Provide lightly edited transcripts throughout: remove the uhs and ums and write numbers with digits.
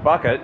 bucket.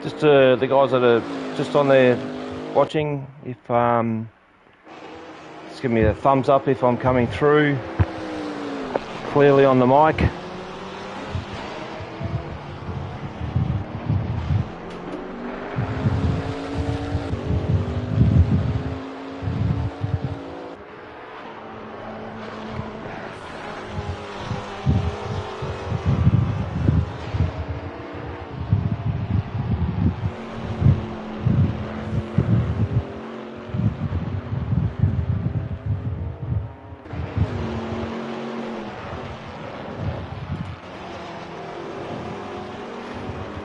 Just the guys that are just on there watching, if just give me a thumbs up if I'm coming through clearly on the mic.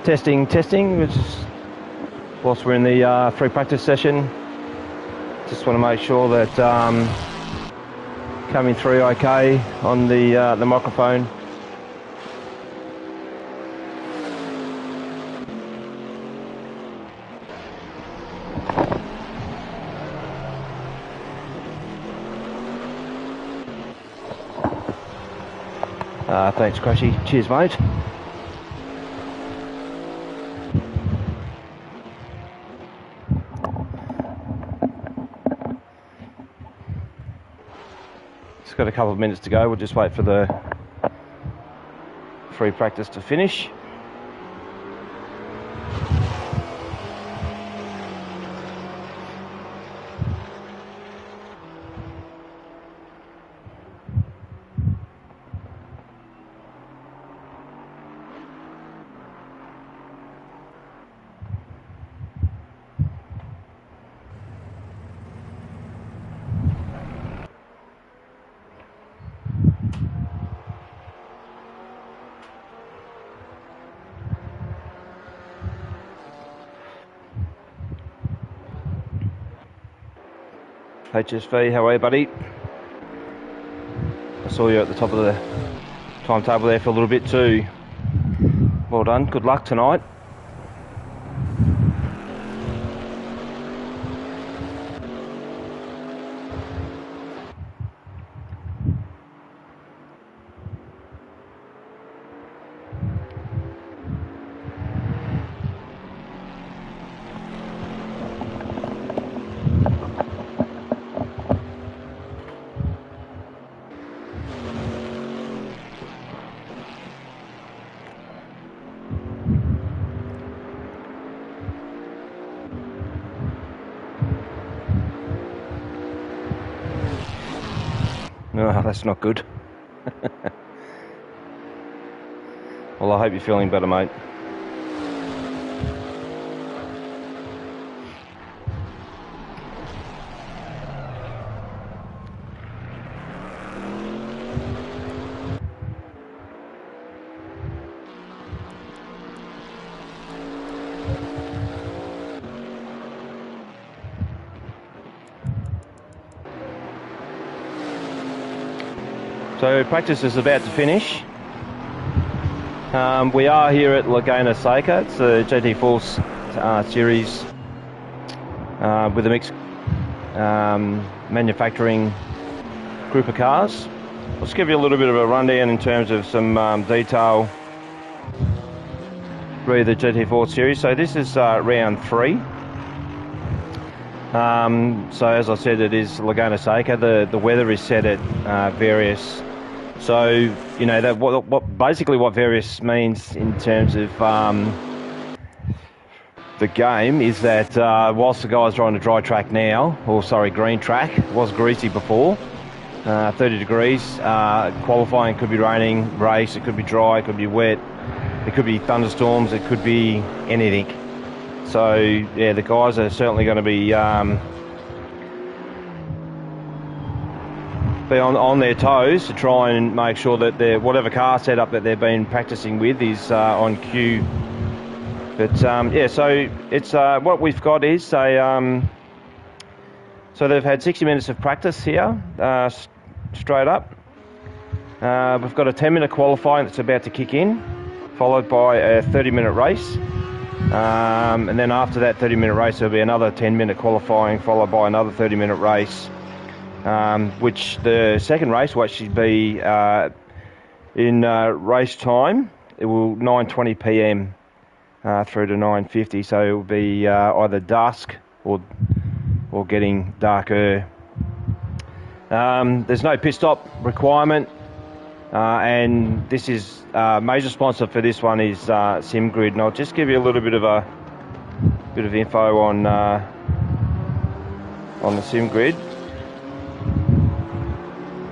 Testing, which is whilst we're in the free practice session. Just want to make sure that coming through okay on the microphone. Thanks, Crashy. Cheers, mate. Got a couple of minutes to go. We'll just wait for the free practice to finish. HSV, how are you, buddy? I saw you at the top of the timetable there for a little bit too. Well done, good luck tonight. Oh, that's not good. Well, I hope you're feeling better, mate. So practice is about to finish. We are here at Laguna Seca. It's the GT4 series with a mixed manufacturing group of cars. I'll just give you a little bit of a rundown in terms of some detail through the GT4 series. So this is round 3. So as I said, it is Laguna Seca. The weather is set at various. So you know that what basically what various means in terms of the game is that whilst the guys are on a dry track now, or sorry, green track, it was greasy before. 30 degrees. Qualifying could be raining. Race, it could be dry. It could be wet. It could be thunderstorms. It could be anything. So yeah, the guys are certainly going to be on their toes to try and make sure that whatever car setup that they've been practicing with is on cue. But yeah, so it's what we've got is so they've had 60 minutes of practice here, straight up. We've got a 10-minute qualifying that's about to kick in, followed by a 30-minute race. And then after that 30-minute race, there'll be another 10-minute qualifying, followed by another 30-minute race, which the second race will actually be in race time. It will 9:20 p.m. through to 950, so it will be either dusk or getting darker. There's no pit stop requirement, and this is major sponsor for this one is SimGrid, and I'll just give you a little bit of info on the SimGrid.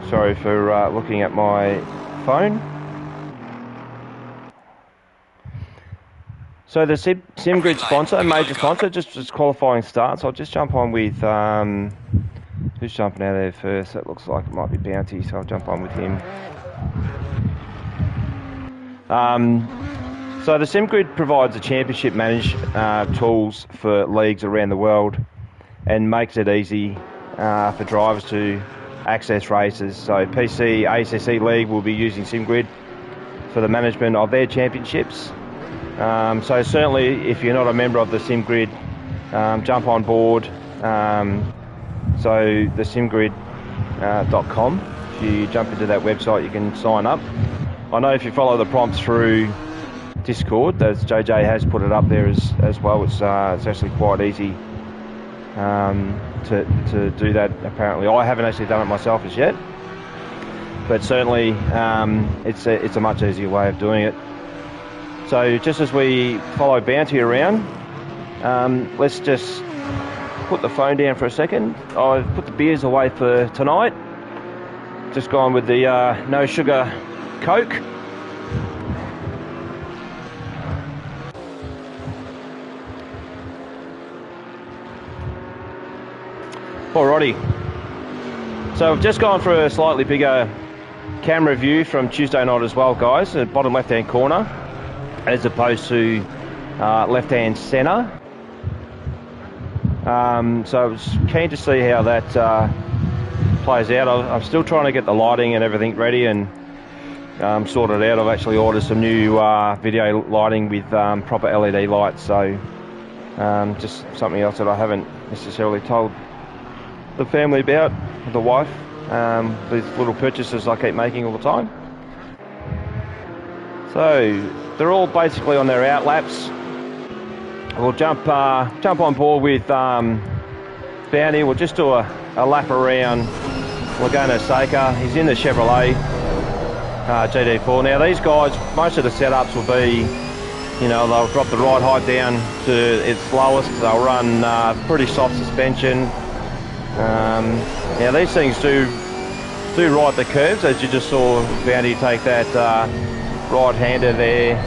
Sorry for looking at my phone. So the SimGrid sponsor, major sponsor, just qualifying starts. I'll just jump on with who's jumping out there first. That looks like it might be Bounty, so I'll jump on with him. So the SimGrid provides a championship managed tools for leagues around the world and makes it easy for drivers to access races. So PC ACC League will be using SimGrid for the management of their championships. So certainly if you're not a member of the SimGrid, jump on board. So the simgrid.com, if you jump into that website you can sign up. I know if you follow the prompts through Discord, that JJ has put it up there as well. It's actually quite easy to do that apparently. I haven't actually done it myself as yet, but certainly it's a much easier way of doing it. So just as we follow Bounty around, let's just put the phone down for a second. I've put the beers away for tonight. Just gone with the no sugar Coke. Alrighty. So I've just gone for a slightly bigger camera view from Tuesday night as well, guys. The bottom left-hand corner, as opposed to left-hand centre. So I was keen to see how that plays out. I'm still trying to get the lighting and everything ready and sorted out. I've actually ordered some new video lighting with proper LED lights, so just something else that I haven't necessarily told the family about, the wife. These little purchases I keep making all the time. So they're all basically on their out laps. We'll jump on board with Bounty. We'll just do a lap around Laguna Seca. He's in the Chevrolet GT4. Now these guys, most of the setups will be, you know, they'll drop the ride height down to its lowest. They'll run pretty soft suspension. Now these things do ride the curves, as you just saw Bounty take that right-hander there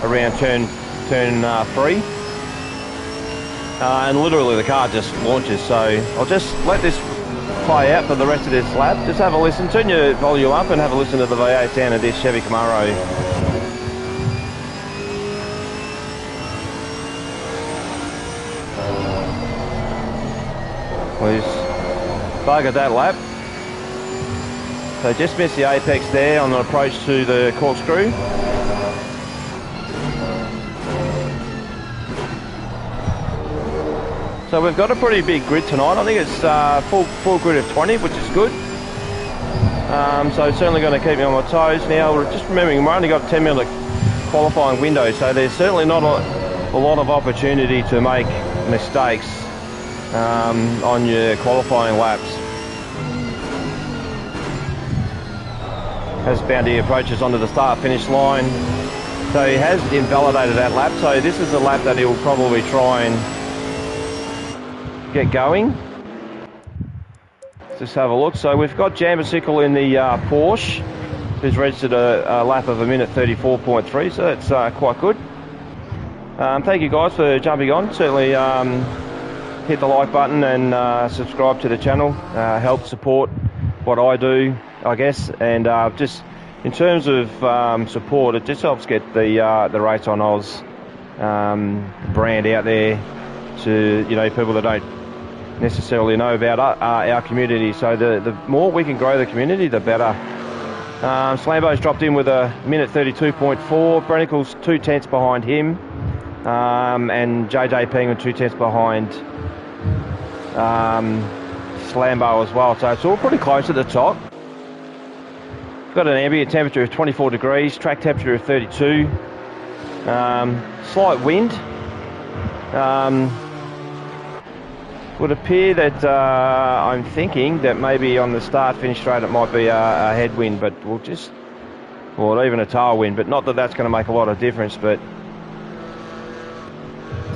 around turn 3. And literally the car just launches. So I'll just let this play out for the rest of this lap. Just have a listen, turn your volume up and have a listen to the V8 sound of this Chevy Camaro. We've buggered that lap. So just missed the apex there on the approach to the corkscrew. So we've got a pretty big grid tonight. I think it's full grid of 20, which is good. So it's certainly going to keep me on my toes. Now, just remembering, we've only got a 10-minute qualifying window, so there's certainly not a lot of opportunity to make mistakes on your qualifying laps. As Bounty approaches onto the start-finish line, so he has invalidated that lap. So this is a lap that he'll probably try and get going. Let's just have a look. So we've got Jambicycle in the Porsche, who's registered a lap of 1:34.3, so that's quite good. Thank you guys for jumping on. Certainly hit the like button and subscribe to the channel. Help support what I do, I guess. And just in terms of support, it just helps get the RaceOnOz brand out there to, you know, people that don't necessarily know about our community. So the more we can grow the community, the better. Slambo's dropped in with a 1:32.4. Brennicle's 2 tenths behind him, and JJ Penguin 2 tenths behind Slambo as well. So it's all pretty close at the top. Got an ambient temperature of 24 degrees, track temperature of 32. Slight wind. Would appear that I'm thinking that maybe on the start-finish straight it might be a headwind, but or even a tailwind, but not that that's going to make a lot of difference. But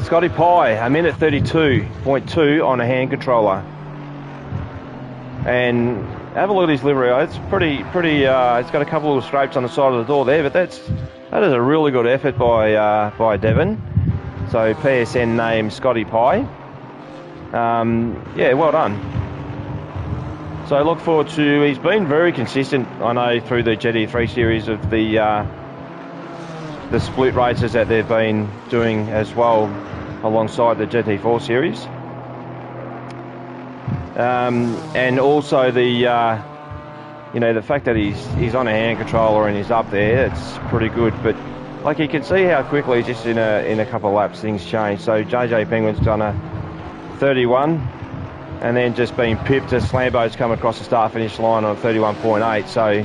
Scotty Pye, a minute 32.2 on a hand controller, and have a look at his livery. It's pretty. It's got a couple of scrapes on the side of the door there, but that is a really good effort by Devon. So PSN name Scotty Pye. Yeah, well done. So I look forward to. He's been very consistent, I know, through the GT3 series of the split races that they've been doing as well, alongside the GT4 series. And also the the fact that he's on a hand controller and he's up there, it's pretty good. But like, you can see how quickly just in a couple of laps things change. So JJ Penguin's done a 31 and then just been pipped as Slambo's come across the start finish line on 31.8, so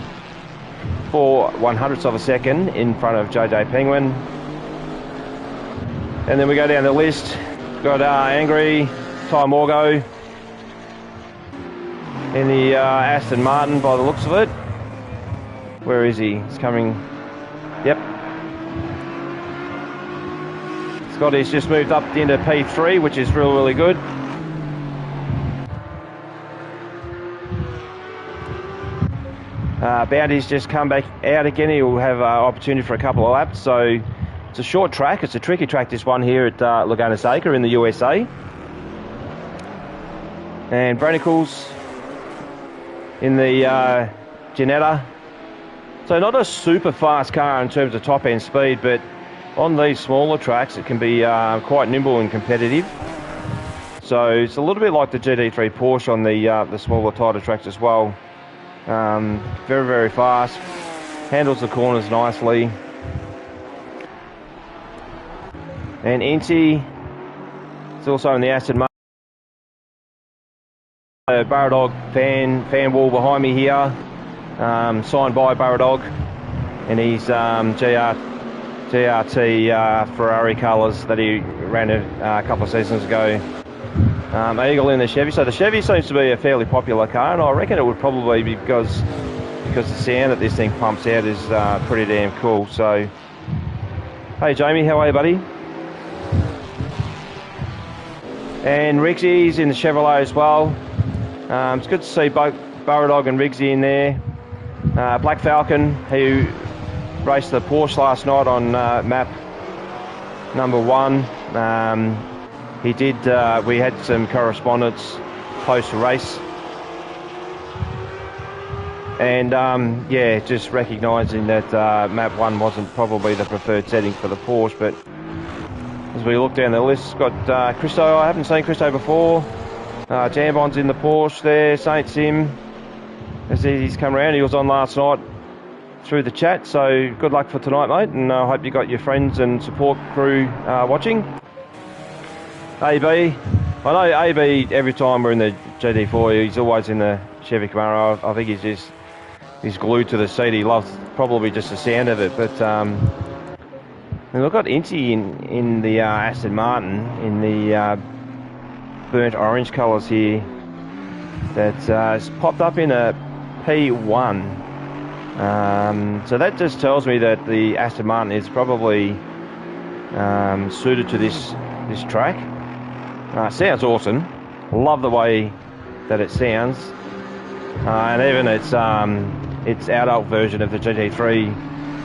4/100ths of a second in front of JJ Penguin. And then we go down the list, got Angry Ty Morgo in the Aston Martin by the looks of it. Where is he? He's coming. Yep. Scotty's just moved up into P3, which is really good. Bounty's just come back out again. He'll have opportunity for a couple of laps. So it's a short track. It's a tricky track, this one here at Laguna Seca in the USA. And Branicles in the Ginetta. So not a super fast car in terms of top end speed, but on these smaller tracks it can be quite nimble and competitive. So it's a little bit like the GT3 Porsche on the smaller, tighter tracks as well. Very fast, handles the corners nicely. And Inti is also in the Aston Martin. Baradog fan wall behind me here, signed by Baradog, and he's GRT Ferrari colours that he ran a couple of seasons ago. Eagle in the Chevy. So the Chevy seems to be a fairly popular car, and I reckon it would probably be because the sound that this thing pumps out is pretty damn cool. So, hey Jamie, how are you, buddy? And Riggsy's in the Chevrolet as well. It's good to see both Baradog and Riggsy in there. Black Falcon, who raced the Porsche last night on map number 1. He did. We had some correspondence post-race, and yeah, just recognising that map 1 wasn't probably the preferred setting for the Porsche. But as we look down the list, got Christo. I haven't seen Christo before. Jambon's in the Porsche there. Saint Sim, as he's come around. He was on last night through the chat. So good luck for tonight, mate, and I hope you got your friends and support crew watching. AB, I know AB, every time we're in the GT4, he's always in the Chevy Camaro. I think he's glued to the seat. He loves probably just the sound of it. But and we've got Inti in the Aston Martin in the burnt orange colours here. That's popped up in a P1. So that just tells me that the Aston Martin is probably suited to this track. Sounds awesome. Love the way that it sounds, and even its adult version of the GT3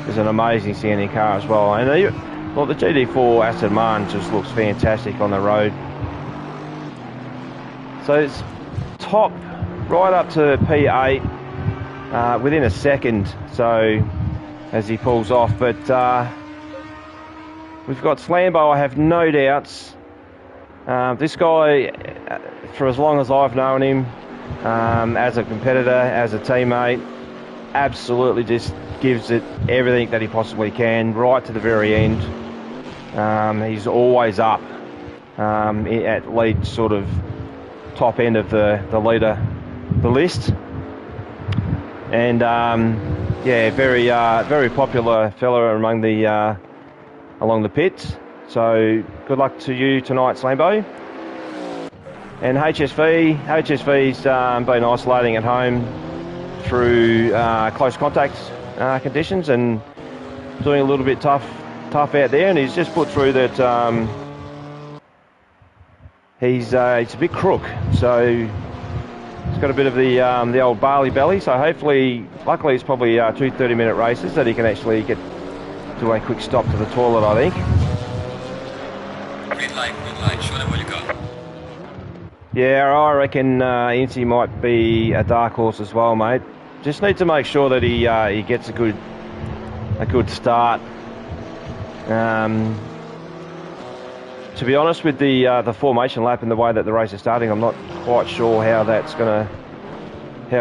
is an amazing sounding car as well. And the GT4 Aston Martin just looks fantastic on the road. So it's top right up to P8 within a second. So as he pulls off, but we've got Slambo. I have no doubts. This guy, for as long as I've known him, as a competitor, as a teammate, absolutely just gives it everything that he possibly can, right to the very end. He's always up at lead sort of top end of the list. And yeah, very popular fella among the along the pits. So good luck to you tonight, Slambo. And HSV's been isolating at home through close contact conditions and doing a little bit tough out there, and he's just put through that he's a bit crook, so he's got a bit of the old barley belly, so luckily it's probably 2 30-minute races that he can actually get to a quick stop to the toilet, I think. Green light, show them what you got. Yeah, I reckon Incy might be a dark horse as well, mate. Just need to make sure that he gets a good start. To be honest, with the formation lap and the way that the race is starting, I'm not quite sure how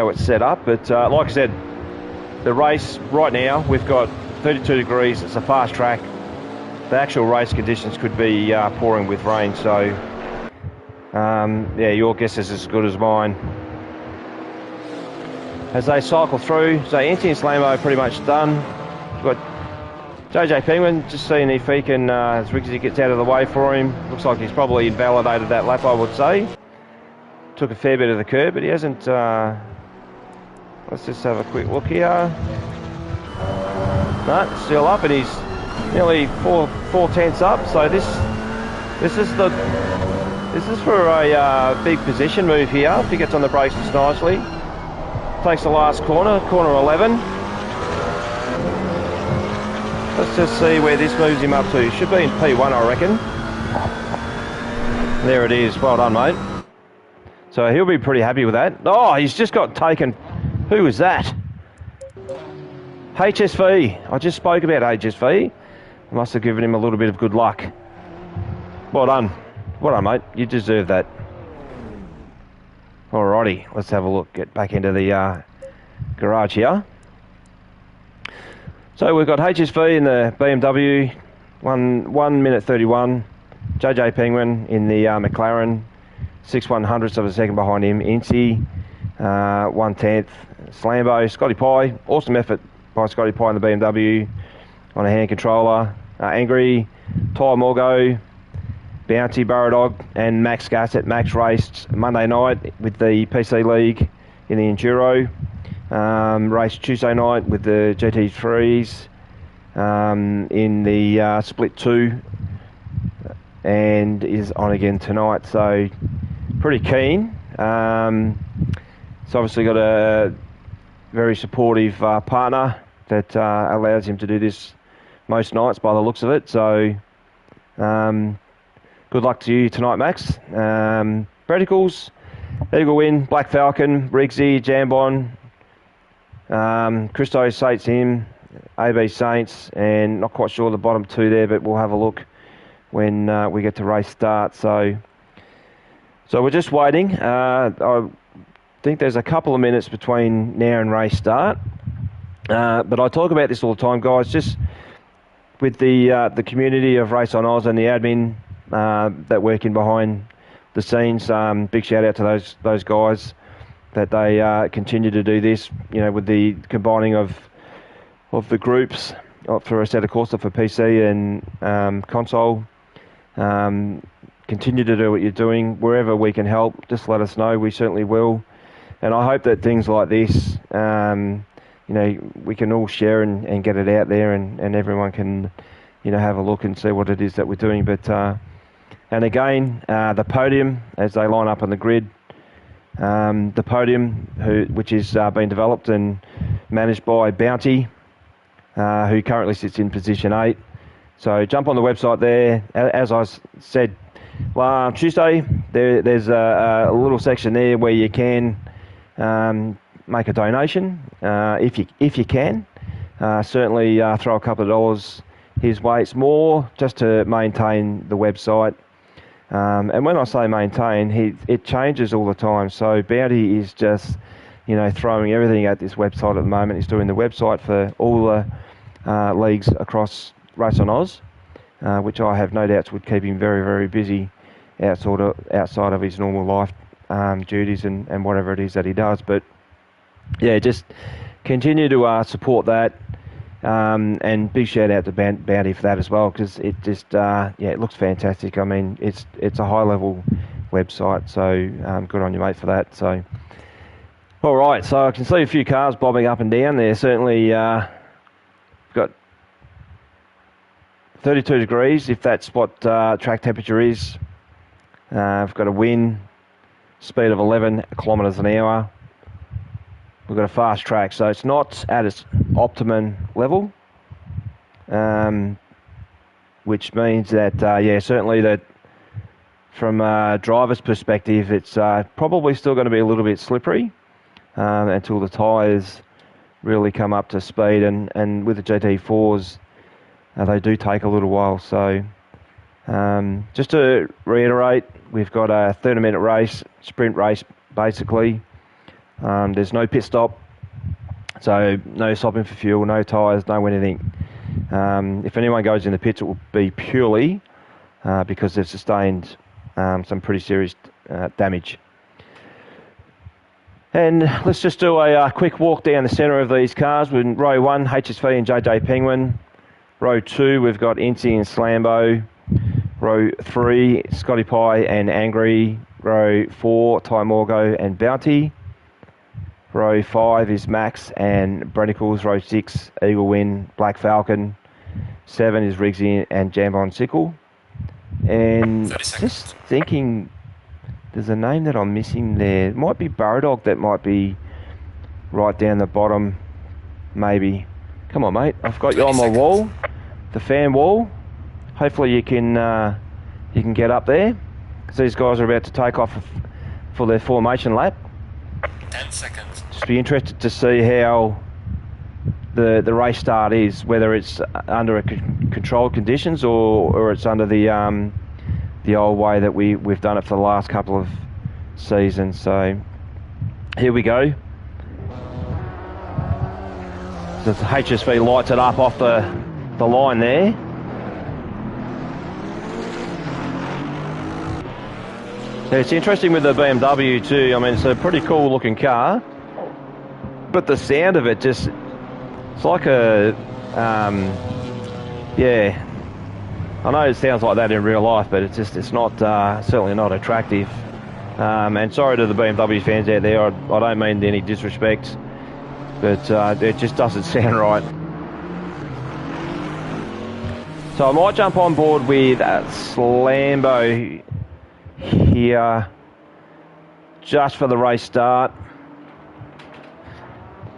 it's set up. But like I said, the race right now, we've got 32 degrees. It's a fast track. The actual race conditions could be pouring with rain. So yeah, your guess is as good as mine. As they cycle through, so Anthony and Slambo are pretty much done. We've got JJ Penguin, just seeing if he can, as Rigsy gets out of the way for him. Looks like he's probably invalidated that lap, I would say. Took a fair bit of the curb, but he hasn't. Let's just have a quick look here. No, still up, and he's nearly four tenths up. So this is for a big position move here. If he gets on the brakes just nicely, takes the last corner 11. Let's just see where this moves him up to. Should be in P1, I reckon. There it is. Well done, mate. So he'll be pretty happy with that. Oh, he's just got taken. Who was that? HSV. I just spoke about HSV. I must have given him a little bit of good luck. Well done. Well done, mate. You deserve that. Alrighty, let's have a look. Get back into the garage here. So we've got HSV in the BMW, 1 minute 31. JJ Penguin in the McLaren, 6/100ths of a second behind him. Incy, 1/10. Slambo, Scotty Pye, awesome effort by Scotty Pye in the BMW on a hand controller. Angry, Ty Morgo, Bounty, Burradog, and Max Gassett. Max raced Monday night with the PC League in the Enduro. Raced Tuesday night with the GT3s in the Split 2, and is on again tonight. So pretty keen. It's obviously got a very supportive partner that allows him to do this most nights by the looks of it. So good luck to you tonight, Max. Predicals, Eagle Win, Black Falcon, Rigsy, Jambon, Christo Saints him, AB Saints, and not quite sure the bottom two there, but we'll have a look when we get to race start. So we're just waiting. I think there's a couple of minutes between now and race start. But I talk about this all the time, guys. Just with the community of RaceOnOz and the admin that work in behind the scenes. Big shout out to those guys that they continue to do this. You know, with the combining of the groups for Assetto Corsa for PC and console. Continue to do what you're doing. Wherever we can help, just let us know. We certainly will. And I hope that things like this, you know, we can all share and get it out there, and everyone can, you know, have a look and see what it is that we're doing. But and again, the podium as they line up on the grid, the podium which is being developed and managed by Bounty, who currently sits in position 8. So jump on the website there. As I said Tuesday, there's a little section there where you can make a donation if you can. Certainly throw a couple of dollars his way. It's more just to maintain the website. And when I say maintain, it changes all the time. So Bounty is just, you know, throwing everything at this website at the moment. He's doing the website for all the leagues across RaceOnOz, which I have no doubts would keep him very, very busy outside of his normal life duties and whatever it is that he does. But yeah, just continue to support that. And big shout out to Bounty for that as well, because it just it looks fantastic. I mean, it's a high level website, so good on you, mate, for that. So all right, so I can see a few cars bobbing up and down there. Certainly got 32 degrees, if that's what track temperature is. I've got a wind speed of 11 kilometres an hour. We've got a fast track, so it's not at its optimum level, which means that, certainly that from a driver's perspective, it's probably still going to be a little bit slippery until the tyres really come up to speed, and with the GT4s, they do take a little while. So just to reiterate, we've got a 30-minute race, sprint race basically. There's no pit stop, so no stopping for fuel, no tyres, no anything. If anyone goes in the pits, it will be purely because they've sustained some pretty serious damage. And let's just do a quick walk down the centre of these cars. We're in row 1, HSV and JJ Penguin. Row 2, we've got Incy and Slambo. Row 3, Scotty Pie and Angry. Row 4, Ty Morgo and Bounty. Row 5 is Max and Brennicles. Row 6, Eagle Win, Black Falcon. 7 is Riggsy and Jambon Sickle. And just thinking, there's a name that I'm missing there. It might be Burrodog, that might be right down the bottom, maybe. Come on, mate. I've got you on my wall, the fan wall. Hopefully you can get up there, because these guys are about to take off for their formation lap. 10 seconds. Just be interested to see how the race start is, whether it's under controlled conditions or it's under the old way that we've done it for the last couple of seasons. So here we go. So the HSV lights it up off the line there. So it's interesting with the BMW too. I mean, it's a pretty cool looking car, but the sound of it just, it's like a, I know it sounds like that in real life, but it's not, certainly not attractive. And sorry to the BMW fans out there, I don't mean any disrespect, but it just doesn't sound right. So I might jump on board with Slambo here just for the race start,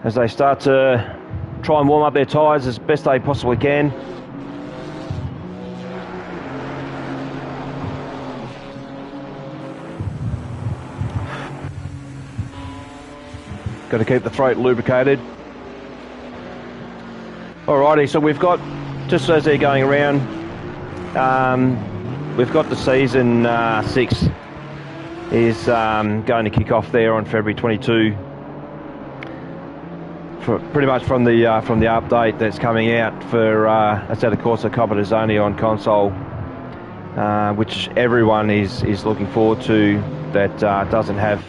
as they start to try and warm up their tyres as best they possibly can. Got to keep the throat lubricated. Alrighty, so we've got, just as they're going around, we've got the season 6 is going to kick off there on February 22. Pretty much from the update that's coming out for Assetto Corsa Competizione on console, which everyone is looking forward to, that doesn't have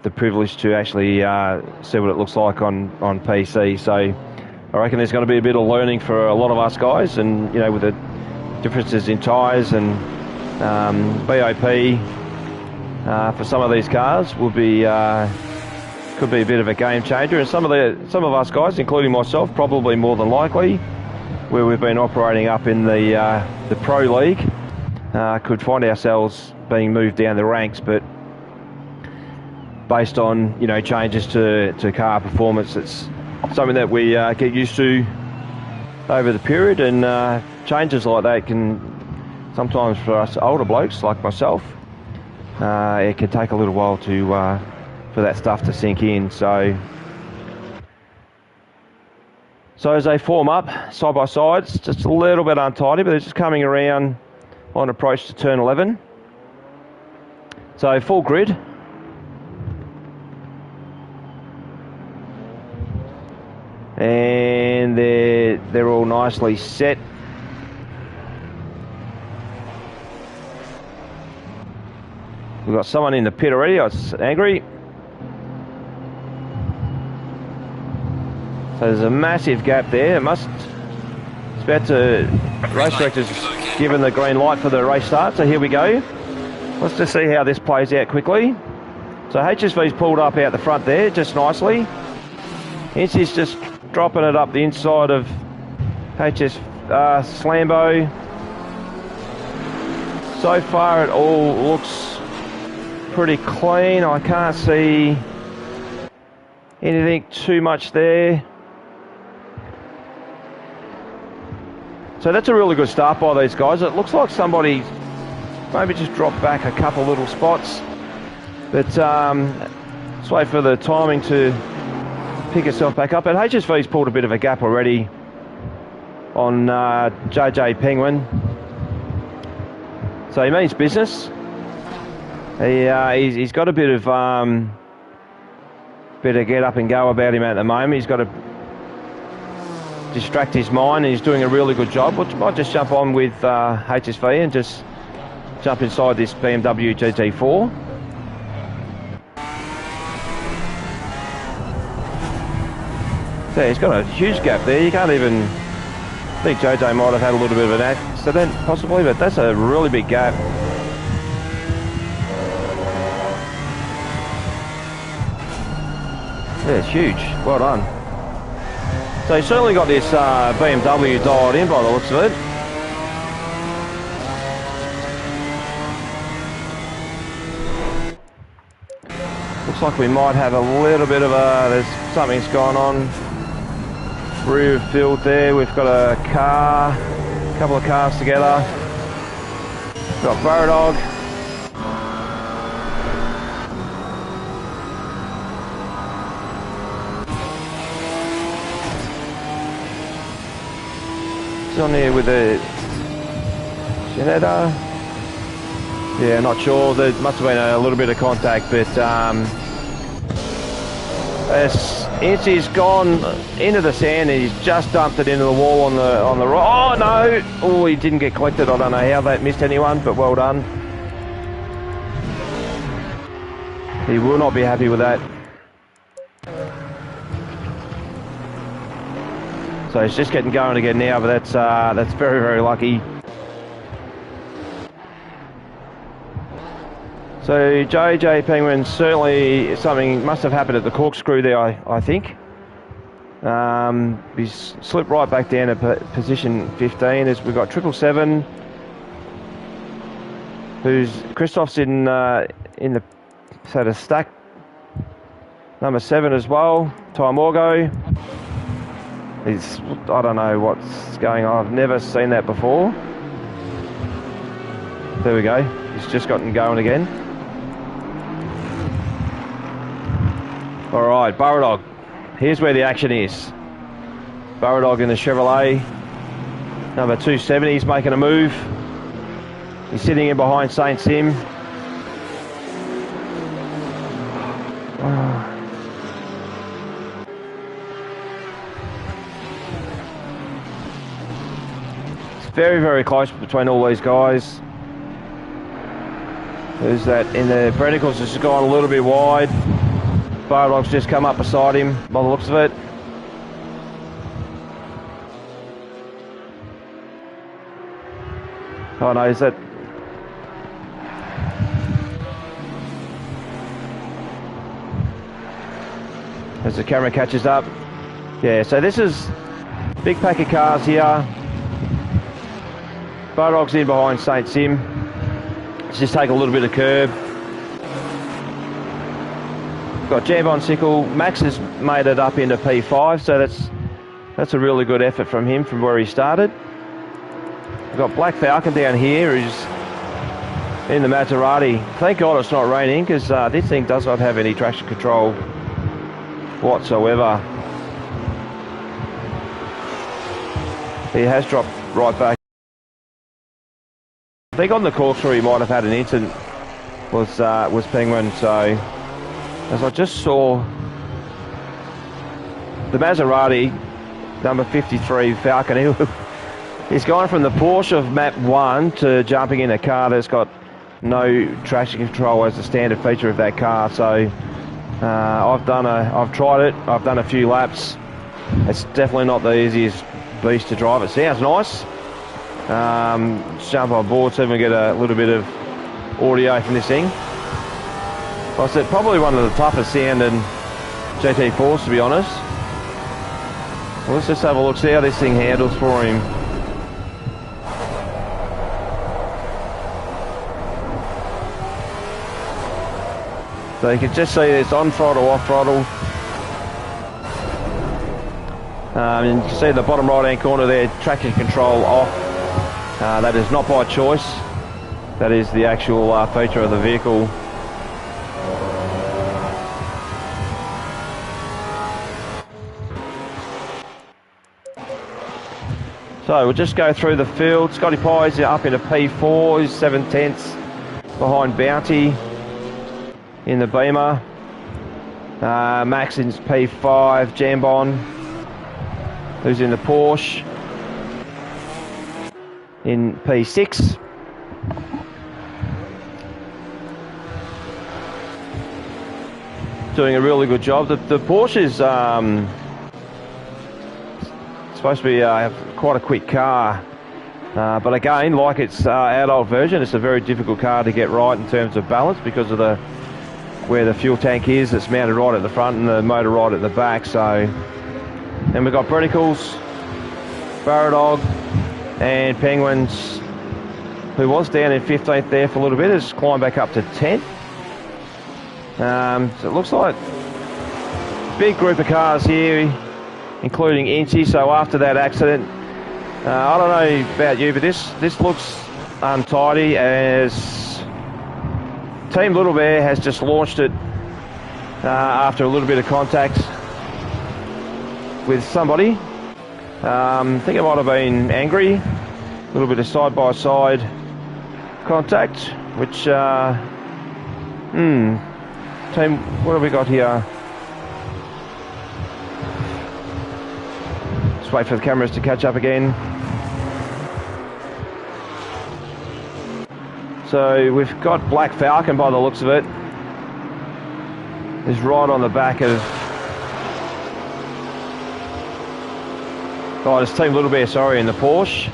the privilege to actually see what it looks like on PC. So I reckon there's going to be a bit of learning for a lot of us guys, and you know, with the differences in tyres and BOP for some of these cars will be could be a bit of a game changer. And some of us guys, including myself, probably more than likely, where we've been operating up in the Pro League, could find ourselves being moved down the ranks. But based on, you know, changes to car performance, it's something that we get used to over the period, and changes like that can sometimes, for us older blokes like myself, it can take a little while to for that stuff to sink in. So as they form up side by side, it's just a little bit untidy, but they're just coming around on approach to turn 11. So full grid. And they're all nicely set. We've got someone in the pit already. It's Angry. So there's a massive gap there. It's about to, race director's given the green light for the race start, so here we go. Let's just see how this plays out quickly. So HSV's pulled up out the front there, just nicely. Incy's just dropping it up the inside of HS Slambo. So far it all looks pretty clean. I can't see anything too much there. So that's a really good start by these guys. It looks like somebody maybe just dropped back a couple little spots. But let's wait for the timing to pick itself back up. And HSV's pulled a bit of a gap already on JJ Penguin. So he means business. He's got a bit of get up and go about him at the moment. He's got to distract his mind, and he's doing a really good job. Might just jump on with HSV and just jump inside this BMW GT4. So he's got a huge gap there. You can't even... I think JJ might have had a little bit of an accident, possibly, but that's a really big gap. Yeah, it's huge. Well done. So he's certainly got this BMW dialed in by the looks of it. Looks like we might have a little bit of there's something's gone on. Rear field there, we've got a couple of cars together. We've got Baradog. He's on here with the Janetta. Yeah, not sure. There must have been a little bit of contact, but Incy's gone into the sand and he's just dumped it into the wall on the right. Oh no! Oh, he didn't get collected. I don't know how that missed anyone, but well done. He will not be happy with that. So he's just getting going again now, but that's very, very lucky. So JJ Penguin, certainly something must have happened at the corkscrew there, I think. He's slipped right back down to position 15 as we've got 777, who's Christoph's in the stack number 7 as well. Ty Morgo. I don't know what's going on. I've never seen that before. There we go. He's just gotten going again. Alright, Baradog. Here's where the action is. Baradog in the Chevrolet. Number 270, he's making a move. He's sitting in behind Saint Sim. It's very, very close between all these guys. There's that in the predicals, it's gone a little bit wide. Baradog's just come up beside him by the looks of it. Oh no, is that... As the camera catches up. Yeah, so this is big pack of cars here. Baradog's in behind Saint Sim. Let's just take a little bit of curb. Got Jambon Sickle. Max has made it up into P5, so that's a really good effort from him from where he started. We've got Black Falcon down here who's in the Maserati. Thank God it's not raining, because this thing does not have any traction control whatsoever. He has dropped right back. I think on the corkscrew he might have had an incident was Penguin, so as I just saw the Maserati number 53 Falcon, he's gone from the Porsche of map 1 to jumping in a car that's got no traction control as a standard feature of that car. So I've tried it, I've done a few laps. It's definitely not the easiest beast to drive. It sounds nice. Jump on board, see if we get a little bit of audio from this thing. Like I said, probably one of the toughest sounding GT4s, to be honest. Well, let's just have a look, see how this thing handles for him. So you can just see it's on throttle, off throttle. And you can see the bottom right hand corner there, traction control off. That is not by choice. That is the actual feature of the vehicle. So we'll just go through the field. Scotty Pye's up in a P4, he's 7/10 behind Bounty in the Beamer. Max in P5, Jambon, who's in the Porsche, in P6. Doing a really good job. The Porsche is supposed to be quite a quick car, but again, like its adult version, it's a very difficult car to get right in terms of balance because of where the fuel tank is. It's mounted right at the front and the motor right at the back. So, and we've got Breticles, Baradog and Penguins, who was down in 15th there for a little bit, has climbed back up to 10th. So it looks like a big group of cars here, including Incy. So after that accident, I don't know about you, but this looks untidy, as Team Little Bear has just launched it after a little bit of contact with somebody. I think it might have been Angry, a little bit of side-by-side contact, which Team, what have we got here? Just wait for the cameras to catch up again. So we've got Black Falcon by the looks of it. Is right on the back of... Oh, it's Team Little Bear, sorry, in the Porsche.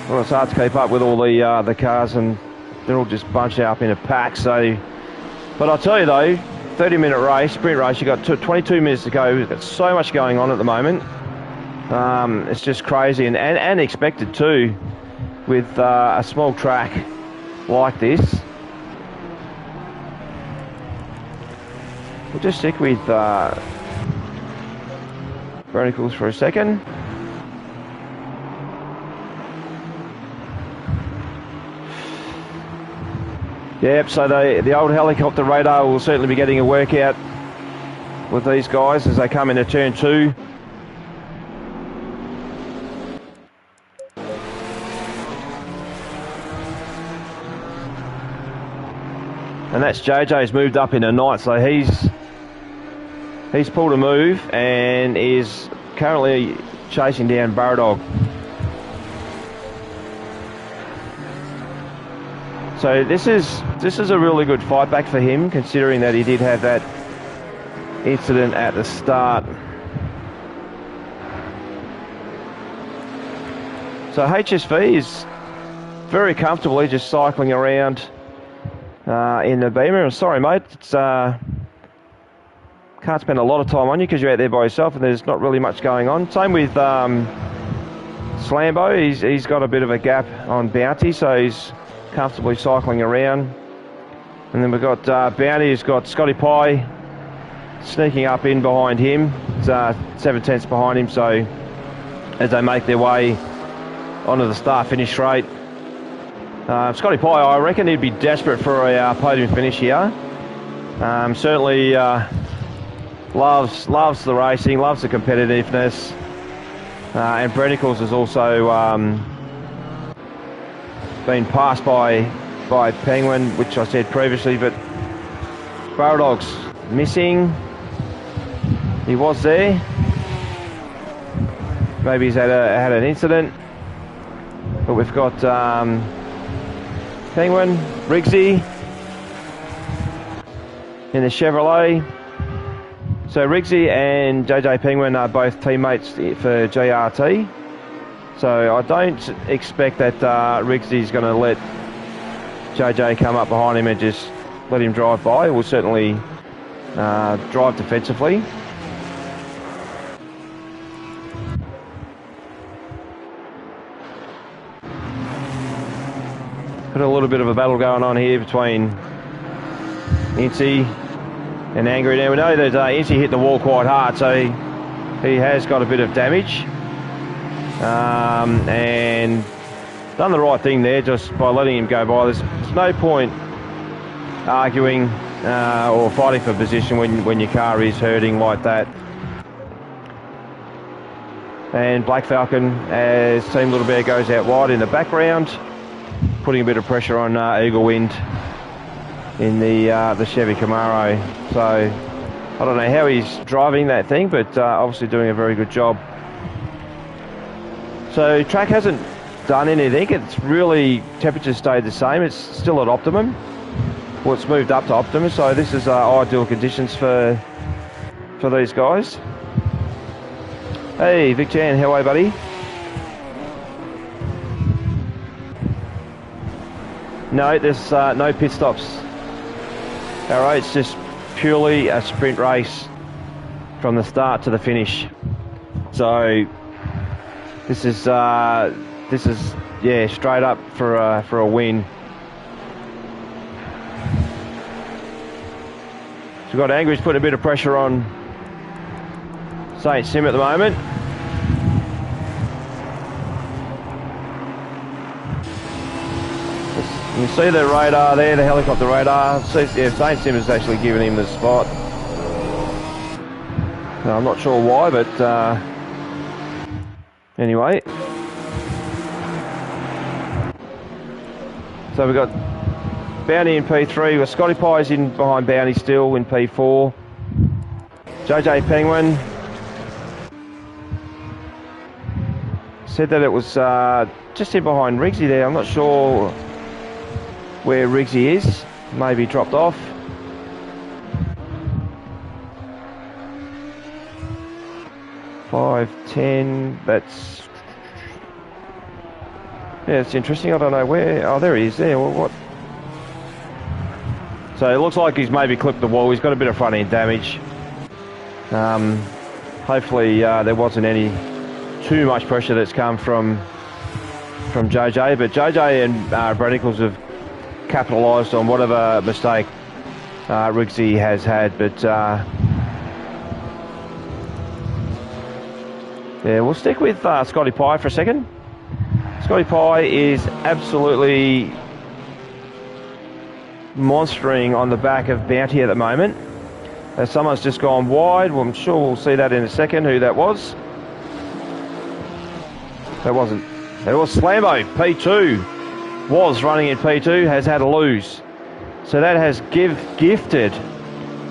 Well, it's hard to keep up with all the cars, and they're all just bunched up in a pack. So, but I'll tell you though, 30-minute race, sprint race, you've got 22 minutes to go. We've got so much going on at the moment. It's just crazy and expected too, with a small track like this. We'll just stick with verticals for a second. Yep, so the old helicopter radar will certainly be getting a workout with these guys as they come into turn 2. And that's JJ's moved up into 9th, so he's pulled a move and is currently chasing down Baradog. So this is a really good fight back for him, considering that he did have that incident at the start. So HSV is very comfortably just cycling around in the Beamer. I'm sorry, mate, it's can't spend a lot of time on you because you're out there by yourself and there's not really much going on. Same with Slambo. He's got a bit of a gap on Bounty, so he's comfortably cycling around. And then we've got Bounty, who's got Scotty Pye sneaking up in behind him. It's 7/10 behind him, so as they make their way onto the start-finish straight. Scotty Pye, I reckon he'd be desperate for a podium finish here. Certainly loves the racing, loves the competitiveness. And Breticles has also been passed by Penguin, which I said previously, but Baradog's missing. He was there. Maybe he's had an incident. But we've got Penguin, Riggsy, in the Chevrolet. So Riggsy and JJ Penguin are both teammates for GRT. So I don't expect that Riggsy's going to let JJ come up behind him and just let him drive by. We'll certainly drive defensively. Got a little bit of a battle going on here between Incy and Angry. Now we know that Incy hit the wall quite hard, so he has got a bit of damage. And done the right thing there just by letting him go by. There's no point arguing or fighting for position when your car is hurting like that. And Black Falcon, as Team Little Bear goes out wide in the background, putting a bit of pressure on Eagle Wind in the Chevy Camaro. So I don't know how he's driving that thing, but obviously doing a very good job. So track hasn't done anything. It's really, temperature stayed the same. It's still at optimum. Well, it's moved up to optimum, so this is ideal conditions for these guys. Hey, Vic Chan, how are you, buddy? No, there's no pit stops. Alright, it's just purely a sprint race from the start to the finish. So this is yeah, straight up for a win. So we've got Angry's putting a bit of pressure on Saint Sim at the moment. You can see the radar there, the helicopter radar. Yeah, Saint Sim is actually giving him the spot. No, I'm not sure why, but anyway. So we've got Bounty in P3. We've Scotty Pie's in behind Bounty still in P4. JJ Penguin said that it was just in behind Riggsy there. I'm not sure where Riggsy is. Maybe dropped off. Five, 10, that's... Yeah, it's interesting. I don't know where... Oh, there he is there. Well, what? So it looks like he's maybe clipped the wall. He's got a bit of front end damage. Hopefully there wasn't any too much pressure that's come from JJ, but JJ and Brad Nichols have capitalised on whatever mistake Riggsy has had, but yeah, we'll stick with Scotty Pie for a second. Scotty Pie is absolutely monstering on the back of Bounty at the moment. Someone's just gone wide. Well, I'm sure we'll see that in a second, who that was. That wasn't. It was Slambo, P2. Was running in P2, has had a lose. So that has gifted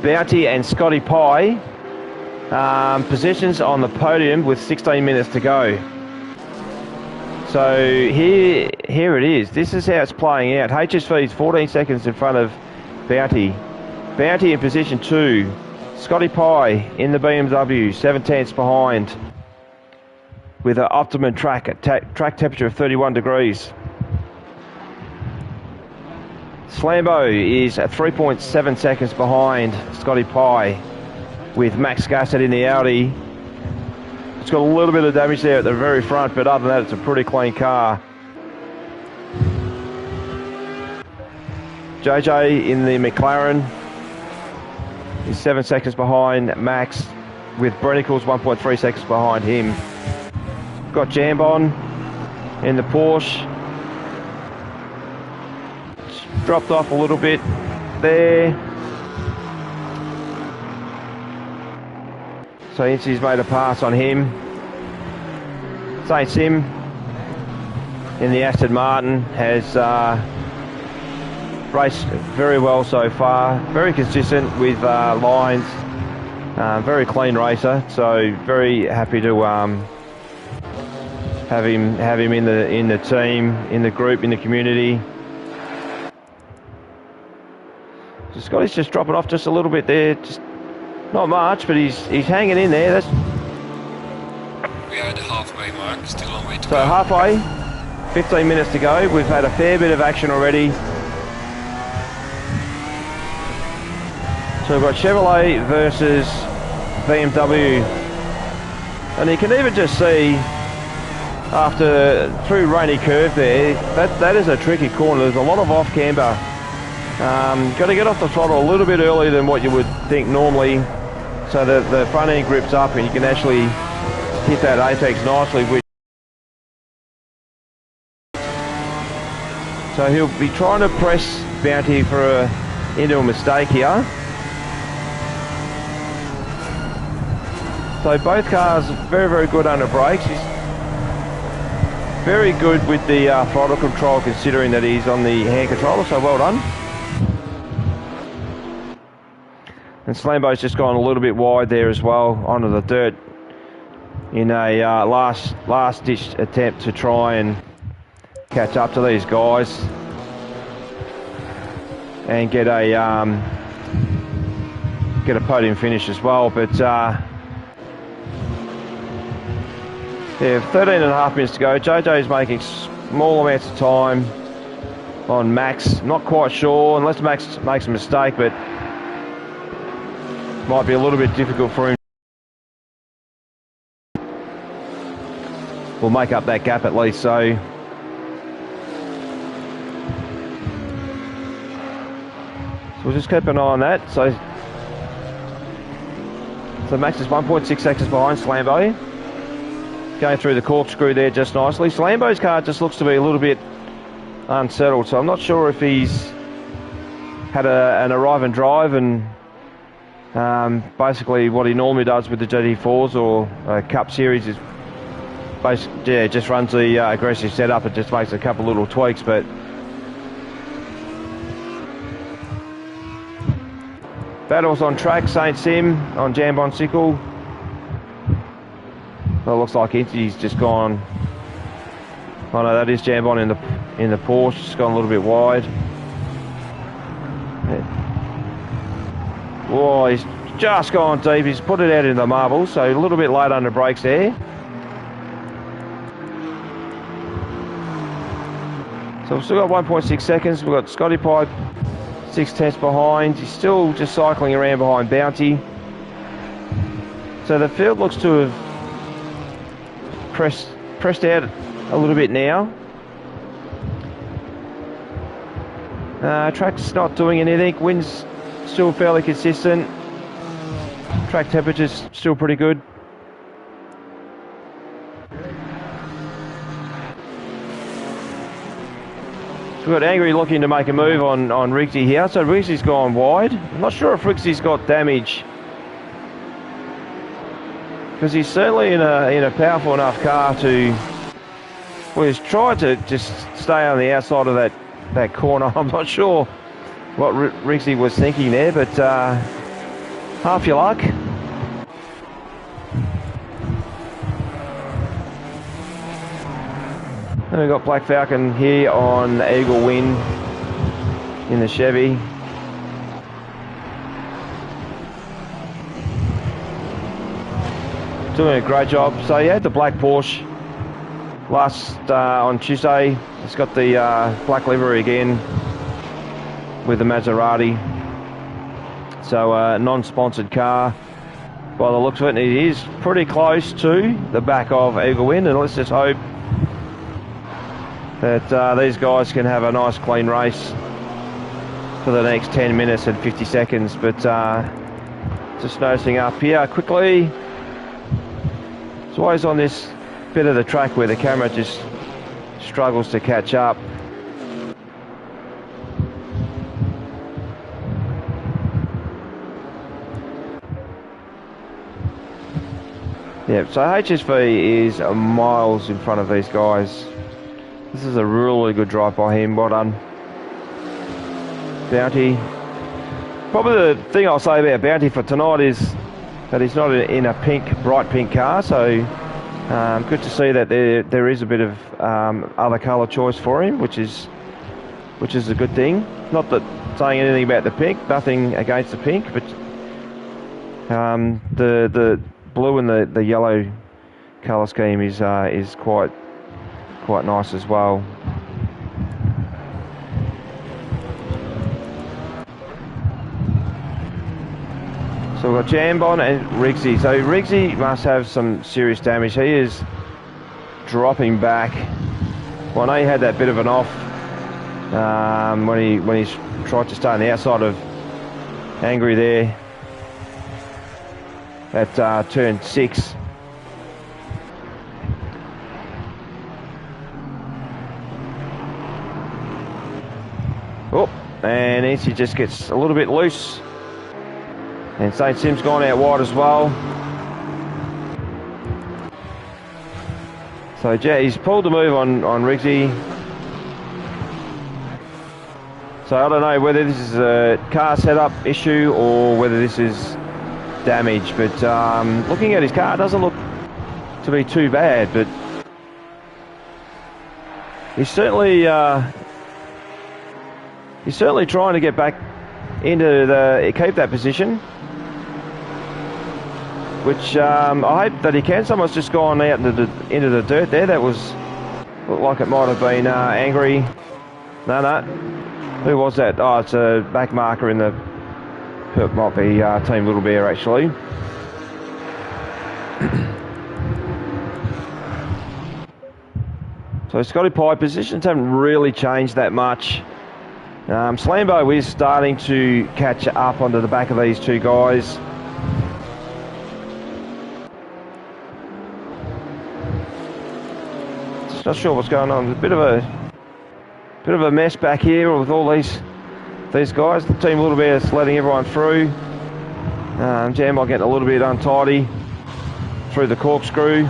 Bounty and Scotty Pie positions on the podium with 16 minutes to go. So here it is. This is how it's playing out. HSV is 14 seconds in front of Bounty. Bounty in position 2. Scotty Pie in the BMW, 7 tenths behind, with an optimum track temperature of 31 degrees. Slambo is at 3.7 seconds behind Scotty Pie, with Max Gassett in the Audi. It's got a little bit of damage there at the very front, but other than that, it's a pretty clean car. JJ in the McLaren is 7 seconds behind Max, with Brennicles 1.3 seconds behind him. Got Jambon in the Porsche. It's dropped off a little bit there. So Incy's made a pass on him. Saint Sim in the Aston Martin has raced very well so far. Very consistent with lines. Very clean racer. So very happy to have him in the team, in the group, in the community. Just Scotty's just dropping off just a little bit there. Just not much, but he's hanging in there. That's We are at the halfway mark, still a long way to so go. halfway, 15 minutes to go. We've had a fair bit of action already. So we've got Chevrolet versus BMW. And you can even just see through Rainy Curve there, that is a tricky corner. There's a lot of off camber. Got to get off the throttle a little bit earlier than what you would think normally, so that the front end grips up and you can actually hit that apex nicely. So he'll be trying to press Bounty into a mistake here. So both cars very, very good under brakes. He's very good with the throttle control, considering that he's on the hand controller, so well done. And Slambo's just gone a little bit wide there as well onto the dirt in a last ditch attempt to try and catch up to these guys and get a podium finish as well. But yeah, 13.5 minutes to go. JJ's making small amounts of time on Max. Not quite sure, unless Max makes a mistake, but might be a little bit difficult for him. We'll make up that gap at least, so we'll just keep an eye on that. So Max is 1.6 seconds behind Slambo. Going through the corkscrew there just nicely. Slambo's car just looks to be a little bit unsettled, so I'm not sure if he's had an arrive and drive and basically what he normally does with the GT4s or Cup Series is basically, just runs the aggressive setup and just makes a couple little tweaks. But battles on track, St. Sim on Jambon Sickle. Well, it looks like he's just gone. Oh no, that is Jambon in the Porsche. It's gone a little bit wide. Oh, he's just gone deep. He's put it out in the marble, so a little bit late under brakes there. So we've still got 1.6 seconds. We've got Scotty Pike 6/10 behind. He's still just cycling around behind Bounty. So the field looks to have pressed out a little bit now. Track's not doing anything. Wind's still fairly consistent. Track temperature's still pretty good. So we've got Angry looking to make a move on Rigsy here. So Rigsy's gone wide. I'm not sure if Rigsy's got damage, because he's certainly in a powerful enough car to. Well, he's tried to just stay on the outside of that corner. I'm not sure what Rigsy was thinking there, but half your luck. And we've got Black Falcon here on Eagle Win in the Chevy. Doing a great job. So he had the black Porsche last on Tuesday. It's got the black livery again with the Maserati. So a non-sponsored car by the looks of it. And it is pretty close to the back of Eagle Win, and let's just hope that these guys can have a nice clean race for the next 10 minutes and 50 seconds. But just noticing up here quickly, it's always on this bit of the track where the camera just struggles to catch up. Yeah, so HSV is miles in front of these guys. This is a really good drive by him. Well done, Bounty. Probably the thing I'll say about Bounty for tonight is that he's not in a bright pink car, so good to see that there is a bit of other colour choice for him, which is which is a good thing. Not that saying anything about the pink, nothing against the pink, but the blue and the yellow colour scheme is quite nice as well. So we've got Jambon and Riggsy. So Riggsy must have some serious damage. He is dropping back. Well, I know he had that bit of an off when he tried to stay on the outside of Angry there at turn 6. Oh, and Nancy just gets a little bit loose. And St. Sim's gone out wide as well. So he's pulled the move on Riggsy. So I don't know whether this is a car setup issue or whether this is damage. But looking at his car, it doesn't look to be too bad. But he's certainly trying to get back into keep that position. Which I hope that he can. Someone's just gone out into the dirt there. That looked like it might have been Angry. No. Who was that? Oh, it's a back marker in the... It might be Team Little Bear, actually. So Scotty Pye positions haven't really changed that much. Slambo is starting to catch up onto the back of these two guys. Not sure what's going on. There's a bit of a mess back here with all these guys. The Team Little Bear is letting everyone through. Jambon getting a little bit untidy through the corkscrew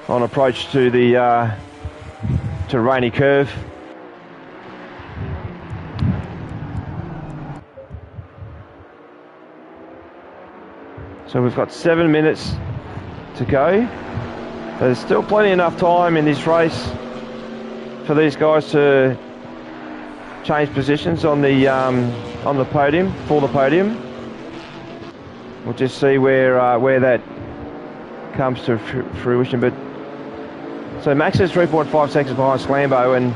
on approach to the to Rainy Curve. So we've got 7 minutes to go. There's still plenty enough time in this race for these guys to change positions on the podium, for the podium. We'll just see where that comes to fruition. But so Max is 3.5 seconds behind Slambo, and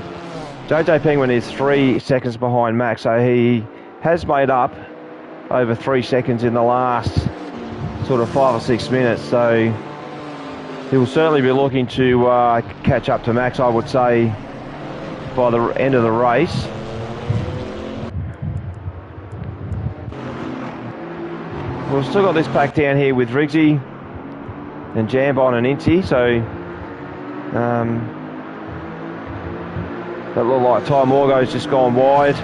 JJ Penguin is 3 seconds behind Max. So he has made up over 3 seconds in the last sort of 5 or 6 minutes. So he will certainly be looking to catch up to Max, I would say, by the end of the race. We've still got this pack down here with Riggsy and Jambon and Inti, so that looked like Ty Morgo's just gone wide.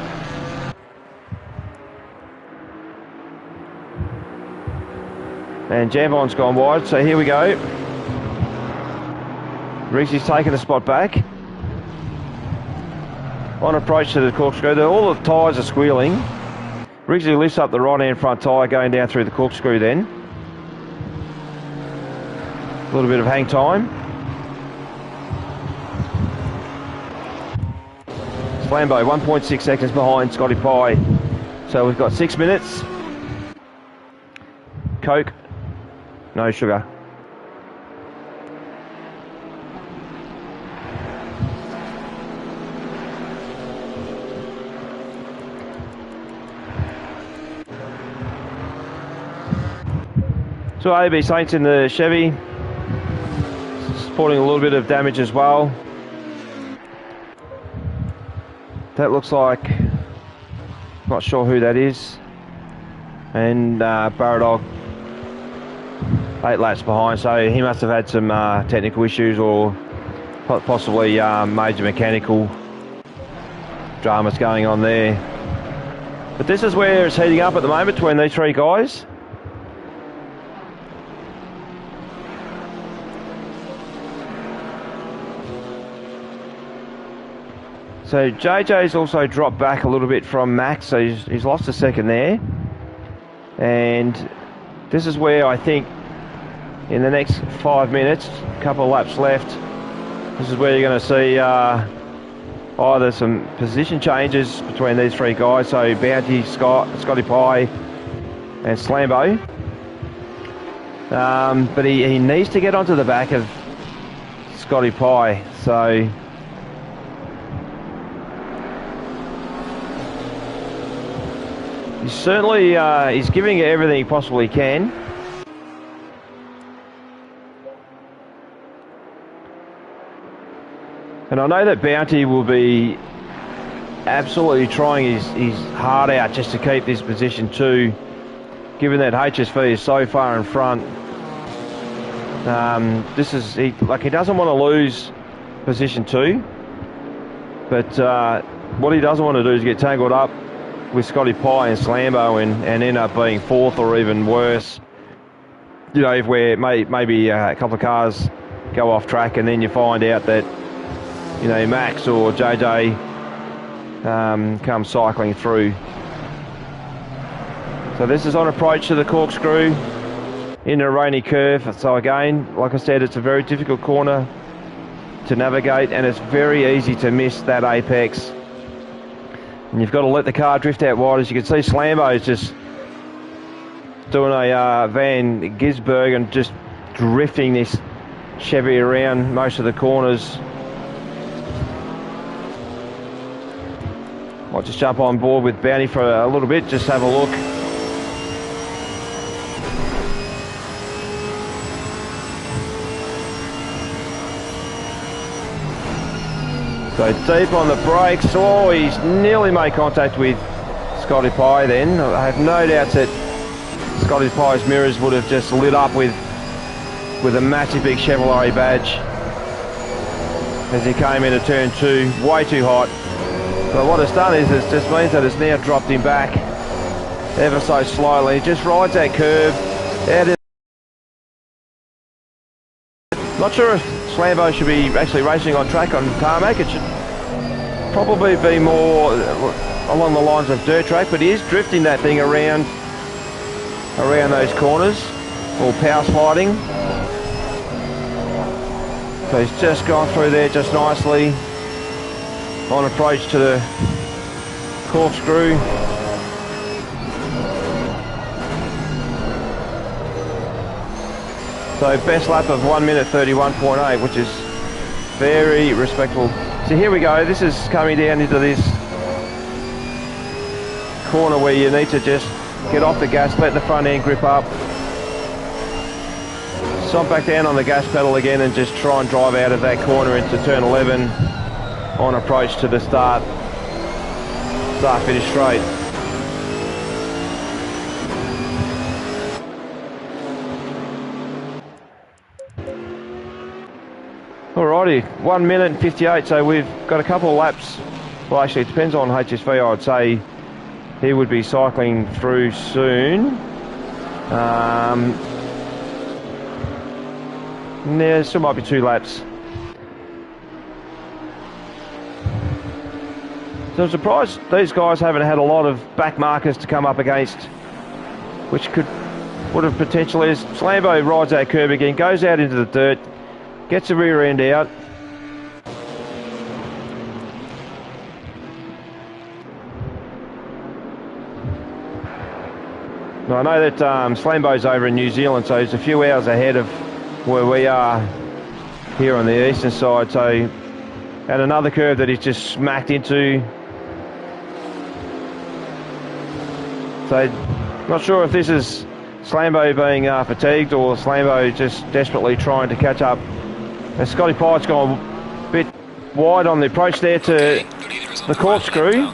And Jambon's gone wide, so here we go. Riggsy's taking a spot back. On approach to the corkscrew, all the tyres are squealing. Riggsy lifts up the right hand front tyre going down through the corkscrew then. A little bit of hang time. Slambo 1.6 seconds behind Scotty Pye. So we've got 6 minutes. Coke, no sugar. So AB Saints in the Chevy, sporting a little bit of damage as well. That looks like, not sure who that is. And Baradog 8 laps behind, so he must have had some technical issues or possibly major mechanical dramas going on there. But this is where it's heating up at the moment between these three guys. So JJ's also dropped back a little bit from Max, so he's lost a second there. And this is where I think in the next 5 minutes, a couple of laps left, this is where you're going to see Oh, there's some position changes between these three guys. So Bounty, Scotty Pie, and Slambo. But he needs to get onto the back of Scotty Pie. So he's certainly he's giving it everything he possibly can. And I know that Bounty will be absolutely trying his heart out just to keep this position 2, given that HSV is so far in front. He doesn't want to lose position 2, but what he doesn't want to do is get tangled up with Scotty Pie and Slambo and end up being 4th or even worse. You know, if we're maybe a couple of cars go off track and then you find out that, you know, Max or JJ come cycling through. So this is on approach to the corkscrew in a rainy curve. So again, like I said, it's a very difficult corner to navigate, and it's very easy to miss that apex. And you've got to let the car drift out wide. As you can see, Slambo is just doing a Van Gisbergen and just drifting this Chevy around most of the corners. I'll just jump on board with Bounty for a little bit, just have a look. So deep on the brakes. Oh, he's nearly made contact with Scotty Pie then. I have no doubts that Scotty Pie's mirrors would have just lit up with a massive big Chevrolet badge as he came into turn 2, way too hot. But what it's done is it just means that it's now dropped him back ever so slowly. He just rides that curve out in. Not sure if Slambo should be actually racing on track on tarmac. It should probably be more along the lines of dirt track, but he is drifting that thing around those corners, or power sliding. So he's just gone through there just nicely on approach to the corkscrew. So best lap of 1 minute 31.8, which is very respectable. So here we go. This is coming down into this corner where you need to just get off the gas, let the front end grip up, stomp back down on the gas pedal again and just try and drive out of that corner into turn 11 on approach to the start finish straight. Alrighty, 1 minute and 58, so we've got a couple of laps. Well, actually it depends on HSV. I would say he would be cycling through soon. There still might be 2 laps. So I'm surprised these guys haven't had a lot of back markers to come up against, which would have potentially, as Slambo rides that curb again, goes out into the dirt, gets the rear end out. Now I know that Slambo's over in New Zealand, so he's a few hours ahead of where we are here on the eastern side. So, and another curve that he's just smacked into. So, not sure if this is Slambo being fatigued or Slambo just desperately trying to catch up. And Scotty Pye's gone a bit wide on the approach there to the corkscrew.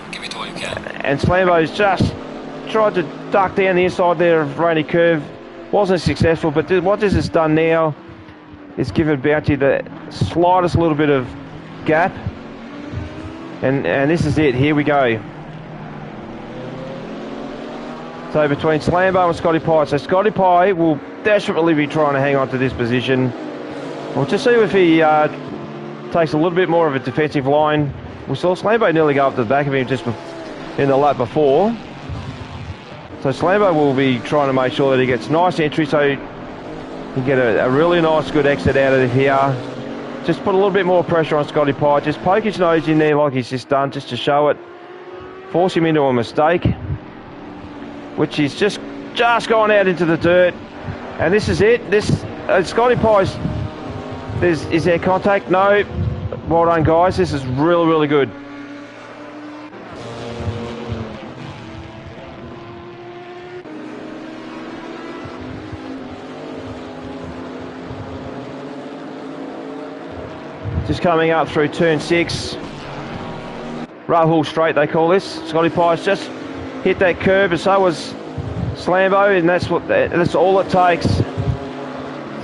And Slambo's just tried to duck down the inside there of Rainy Curve. Wasn't successful, but what this has done now is given Bounty the slightest little bit of gap. And this is it. Here we go. So between Slambo and Scotty Pie. So Scotty Pie will desperately be trying to hang on to this position. We'll just see if he takes a little bit more of a defensive line. We saw Slambo nearly go up to the back of him just in the lap before. So Slambo will be trying to make sure that he gets nice entry so he can get a really nice good exit out of here. just put a little bit more pressure on Scotty Pye. Just poke his nose in there like he's just done, just to show it. Force him into a mistake, which he's just gone out into the dirt. And this is it. This Scotty Pye's. Is there contact? No. Well done, guys. This is really, really good. Just coming up through turn 6. Rahul straight, they call this. Scotty Pye's just hit that curb, and so was Slambo, and that's all it takes.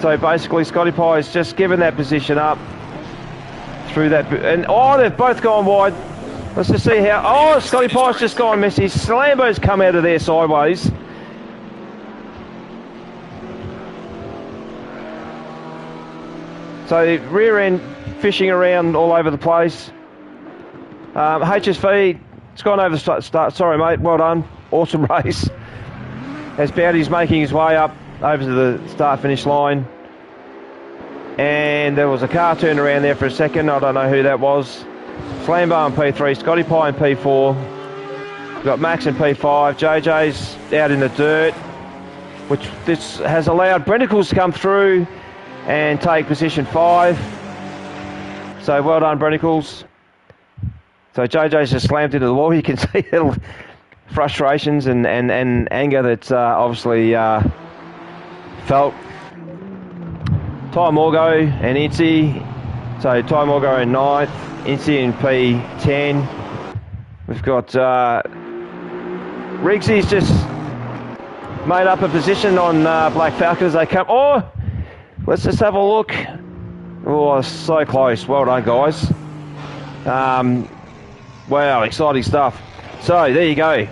So basically, Scotty Pye's just given that position up through that, and they've both gone wide. Let's just see how. Oh, Scotty Pye's just gone messy. Slambo's come out of there sideways. So rear end fishing around all over the place. HSV, it's gone over the start. Sorry, mate. Well done. Awesome race. As Bounty's making his way up over to the start-finish line. And there was a car turned around there for a second. I don't know who that was. Slambo in P3, Scotty Pye in P4. We've got Max in P5. JJ's out in the dirt, which this has allowed Brenticles to come through and take position 5. So well done, Brenticles. So JJ's just slammed into the wall. You can see the frustrations and anger that's obviously felt. Ty Morgo and Incy. So Ty Morgo in 9th, Incy in P10. We've got Riggsy's just made up a position on Black Falcon as they come. Oh, let's just have a look. Oh, so close. Well done, guys. Wow, exciting stuff. So, there you go.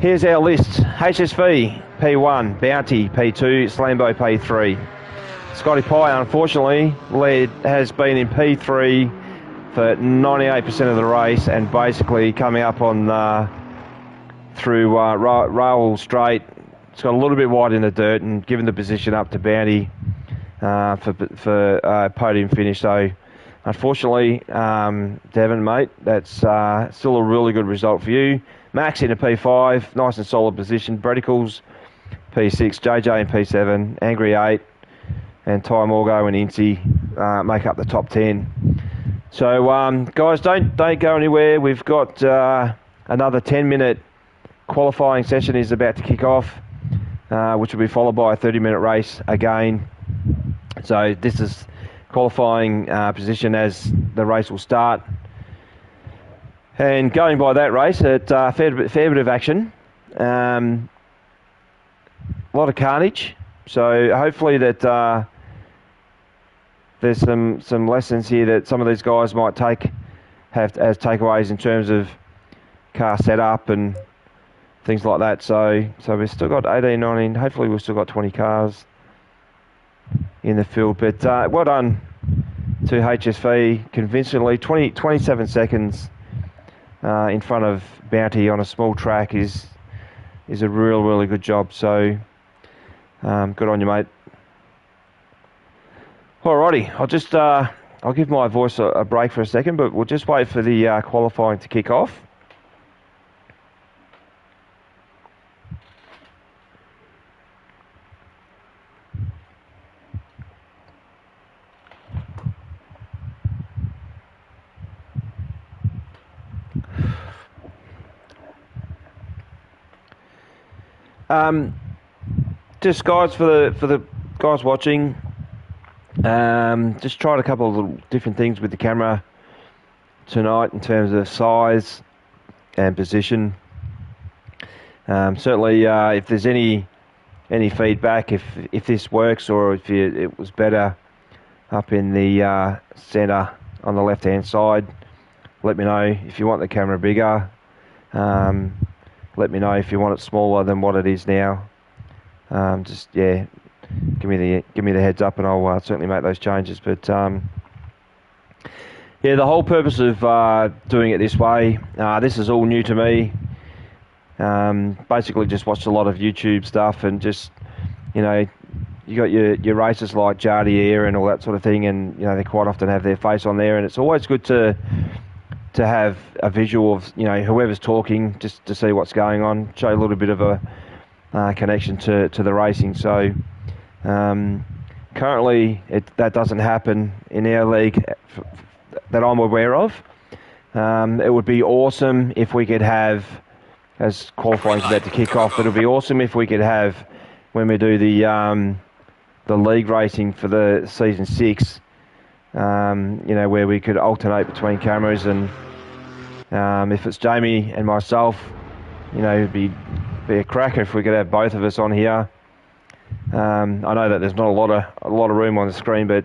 Here's our list. HSV, P1, Bounty, P2, Slambo, P3. Scotty Pye, unfortunately, has been in P3 for 98% of the race, and basically coming up on through Rahul Straight. It's got a little bit wide in the dirt and given the position up to Bounty for podium finish. So, unfortunately, Devon, mate, that's still a really good result for you. Max in a P5, nice and solid position. Bredicles, P6, JJ in P7, Angry 8, and Ty Morgo and Incy make up the top 10. So, guys, don't go anywhere. We've got another 10-minute qualifying session is about to kick off, which will be followed by a 30-minute race again. So this is qualifying position as the race will start. And going by that race, a fair bit of action, a lot of carnage. So hopefully that there's some lessons here that some of these guys might have as takeaways in terms of car setup and things like that. So we've still got 18, 19. Hopefully we've still got 20 cars in the field. But well done to HSV convincingly. 27 seconds in front of Bounty on a small track is a really good job. So good on you, mate. Alrighty, I'll give my voice a break for a second, but we'll just wait for the qualifying to kick off. Just guys, for the guys watching, just tried a couple of little different things with the camera tonight in terms of size and position. Certainly, if there's any feedback, if this works or if it was better up in the centre on the left hand side, let me know. If you want the camera bigger, let me know. If you want it smaller than what it is now, just give me the heads up, and I'll certainly make those changes. But yeah, the whole purpose of doing it this way, this is all new to me. Basically, just watched a lot of YouTube stuff and just you got your races like Jardiere and all that sort of thing, and you know they quite often have their face on there, and it's always good to have a visual of whoever's talking, just to see what's going on, show a little bit of a connection to the racing. So currently that doesn't happen in our league that I'm aware of. It would be awesome if we could have, as qualifying's about to kick off, but it would be awesome if we could have, when we do the league racing for the season 6, where we could alternate between cameras, and if it's Jamie and myself, it'd be a cracker if we could have both of us on here. I know that there's not a lot of room on the screen, but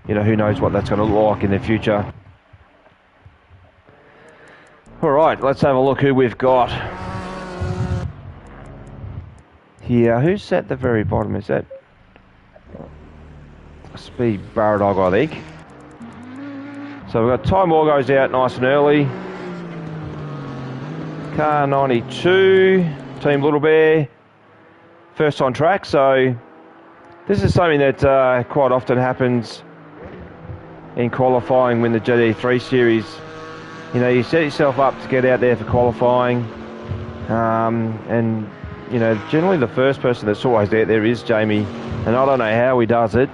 who knows what that's going to look like in the future. All right, let's have a look who we've got here. Who's at the very bottom? Is that Speed Baradog, I think. So we've got Ty Moore goes out nice and early. Car 92, Team Little Bear, first on track. So this is something that quite often happens in qualifying when the GT3 series. You set yourself up to get out there for qualifying, and generally the first person that's always out there is Jamie, and I don't know how he does it.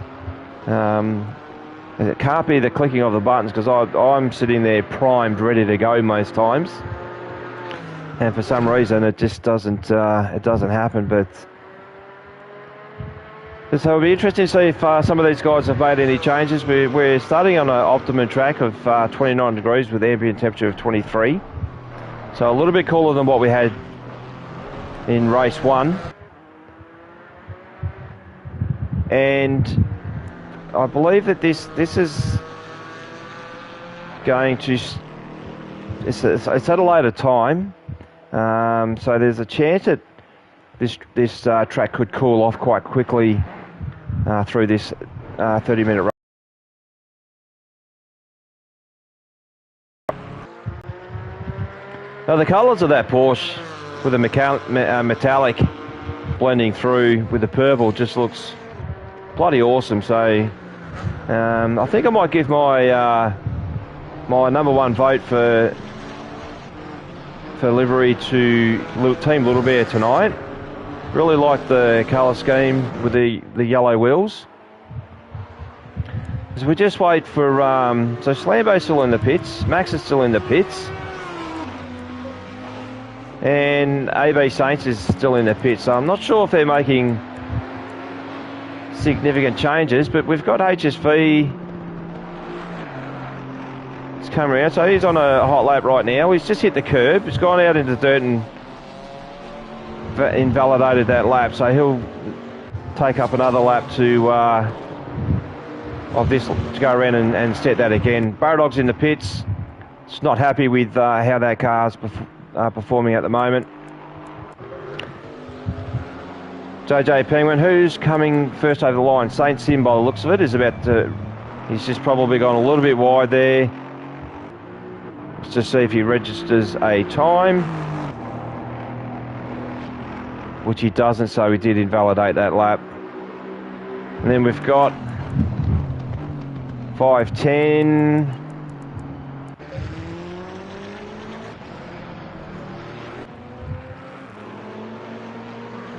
It can't be the clicking of the buttons, because I'm sitting there primed, ready to go most times, and for some reason it just doesn't happen. But so it'll be interesting to see if some of these guys have made any changes. We're starting on an optimum track of 29 degrees with ambient temperature of 23. So a little bit cooler than what we had in race 1. And I believe that this is going to... It's at a later time. So there's a chance that this track could cool off quite quickly through this 30-minute race. Now the colours of that Porsche with the metallic blending through with the purple just looks bloody awesome. So I think I might give my my number 1 vote for livery to Team Little Bear tonight. Really like the colour scheme with the yellow wheels. So we just wait for so Slambo's still in the pits, Max is still in the pits, and AB Saints is still in the pits. So I'm not sure if they're making significant changes, but we've got HSV. It's come around, so he's on a hot lap right now. He's just hit the curb. He's gone out into the dirt and invalidated that lap, so he'll take up another lap to of this to go around and set that again. Baradog's in the pits. It's not happy with how that car's performing at the moment. JJ Penguin, who's coming first over the line? Saint Sim, by the looks of it, is about to... He's just probably gone a little bit wide there. Let's just see if he registers a time, which he doesn't, so he did invalidate that lap. And then we've got 5:10.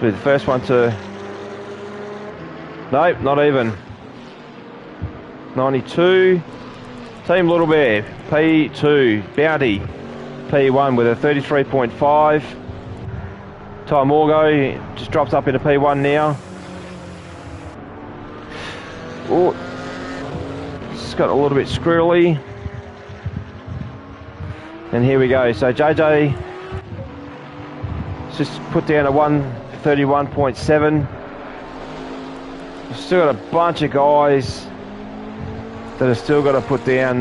Be the first one to... Nope, not even. 92. Team Little Bear, P2. Bounty, P1 with a 33.5. Ty Morgo just drops up into P1 now. Oh, it's got a little bit squirrely. And here we go. So JJ just put down a 131.7. Still got a bunch of guys that have still got to put down.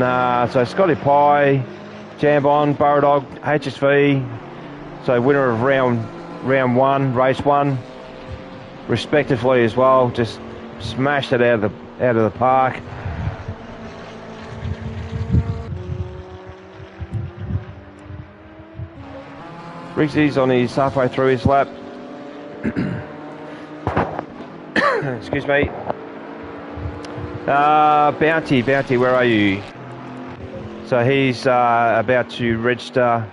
So Scotty Pye, Jambon, Baradog, HSV. So winner of round 1, race 1, respectively as well. Just smashed it out of the park. Riggsy's on his halfway through his lap. Excuse me. Bounty, where are you? So he's about to register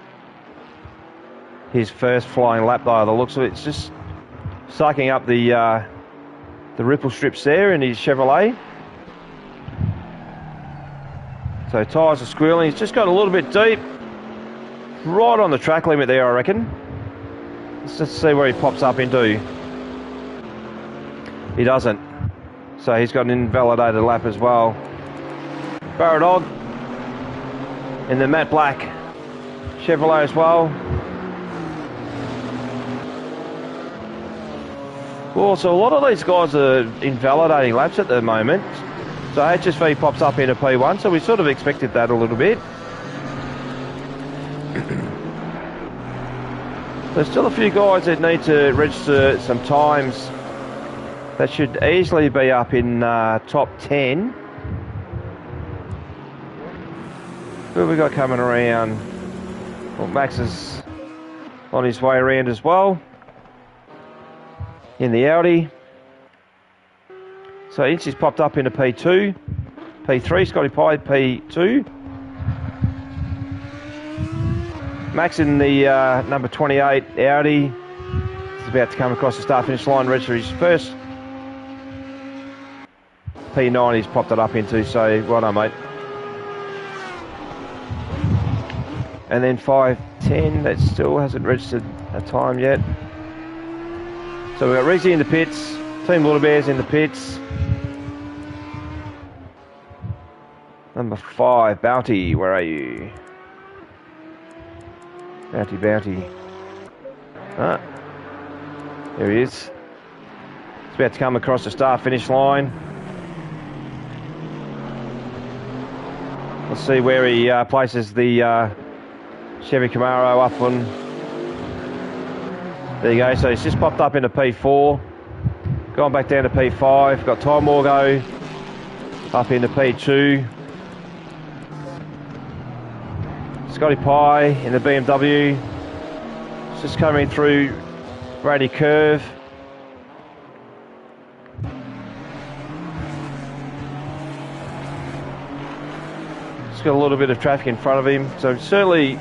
his first flying lap by the looks of it. It's just sucking up the ripple strips there in his Chevrolet. So tyres are squealing. He's just got a little bit deep. Right on the track limit there, I reckon. Let's just see where he pops up into. He doesn't. So he's got an invalidated lap as well. Barra Dog in the matte black Chevrolet as well. Well, so a lot of these guys are invalidating laps at the moment. So HSV pops up into P1, so we sort of expected that a little bit. There's still a few guys that need to register some times that should easily be up in top 10. Who have we got coming around? Well, Max is on his way around as well in the Audi. So Incy's popped up into P2, P3, Scotty Pye P2. Max in the number 28 Audi is about to come across the start-finish line, register his first. P9 he's popped it up into, so well done, mate. And then 510, that still hasn't registered a time yet. So we've got Rizzy in the pits, Team Little Bears in the pits. Number 5, Bounty, where are you? Bounty. Ah, there he is. It's about to come across the start-finish line. Let's see where he places the Chevy Camaro up on. There you go, so he's just popped up into P4. Gone back down to P5. Got Ty Morgo up into P2. Scotty Pye in the BMW. It's just coming through Brady Curve. It's got a little bit of traffic in front of him. So certainly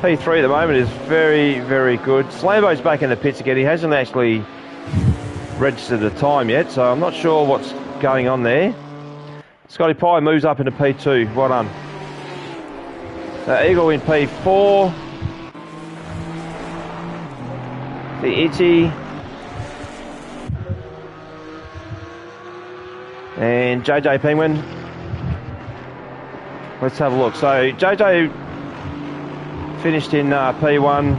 P3 at the moment is very, very good. Slambo's back in the pits again. He hasn't actually registered a time yet, so I'm not sure what's going on there. Scotty Pye moves up into P2. Well done. Eagle in P4. The Itty. And JJ Penguin. Let's have a look. So JJ finished in P1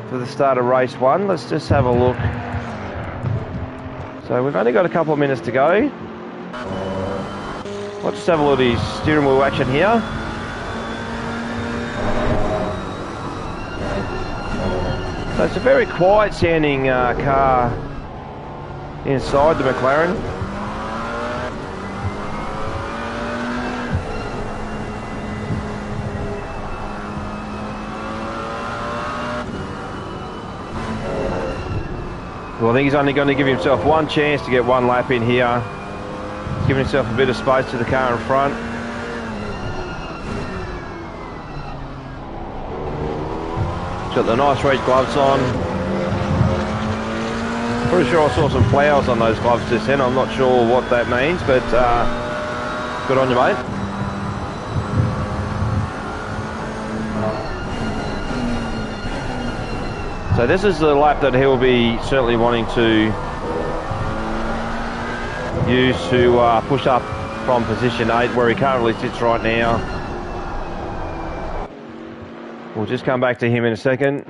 for the start of race 1. Let's just have a look. So we've only got a couple of minutes to go. Let's just have a look at his steering wheel action here. So it's a very quiet sounding car inside the McLaren. Well, I think he's only going to give himself one chance to get one lap in here. Giving himself a bit of space to the car in front. He's got the nice red gloves on. Pretty sure I saw some flowers on those gloves just then. I'm not sure what that means, but good on you, mate. So this is the lap that he'll be certainly wanting to use to push up from position 8 where he currently sits right now. We'll just come back to him in a second.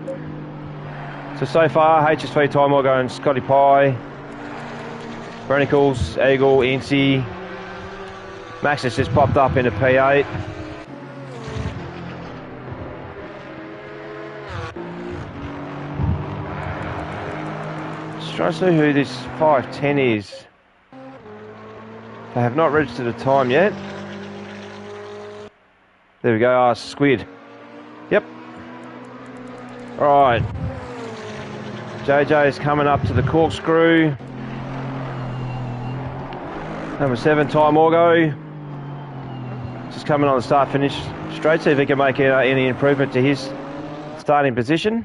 So far HSV Ty Morgo and Scotty Pye, Brenicles, Eagle, Incy. Max has just popped up into P8. Just trying to see who this 510 is. They have not registered a time yet. There we go, Squid. Yep. Alright. JJ is coming up to the corkscrew. Number 7, Ty Morgo. Just coming on the start-finish straight, see if he can make any improvement to his starting position.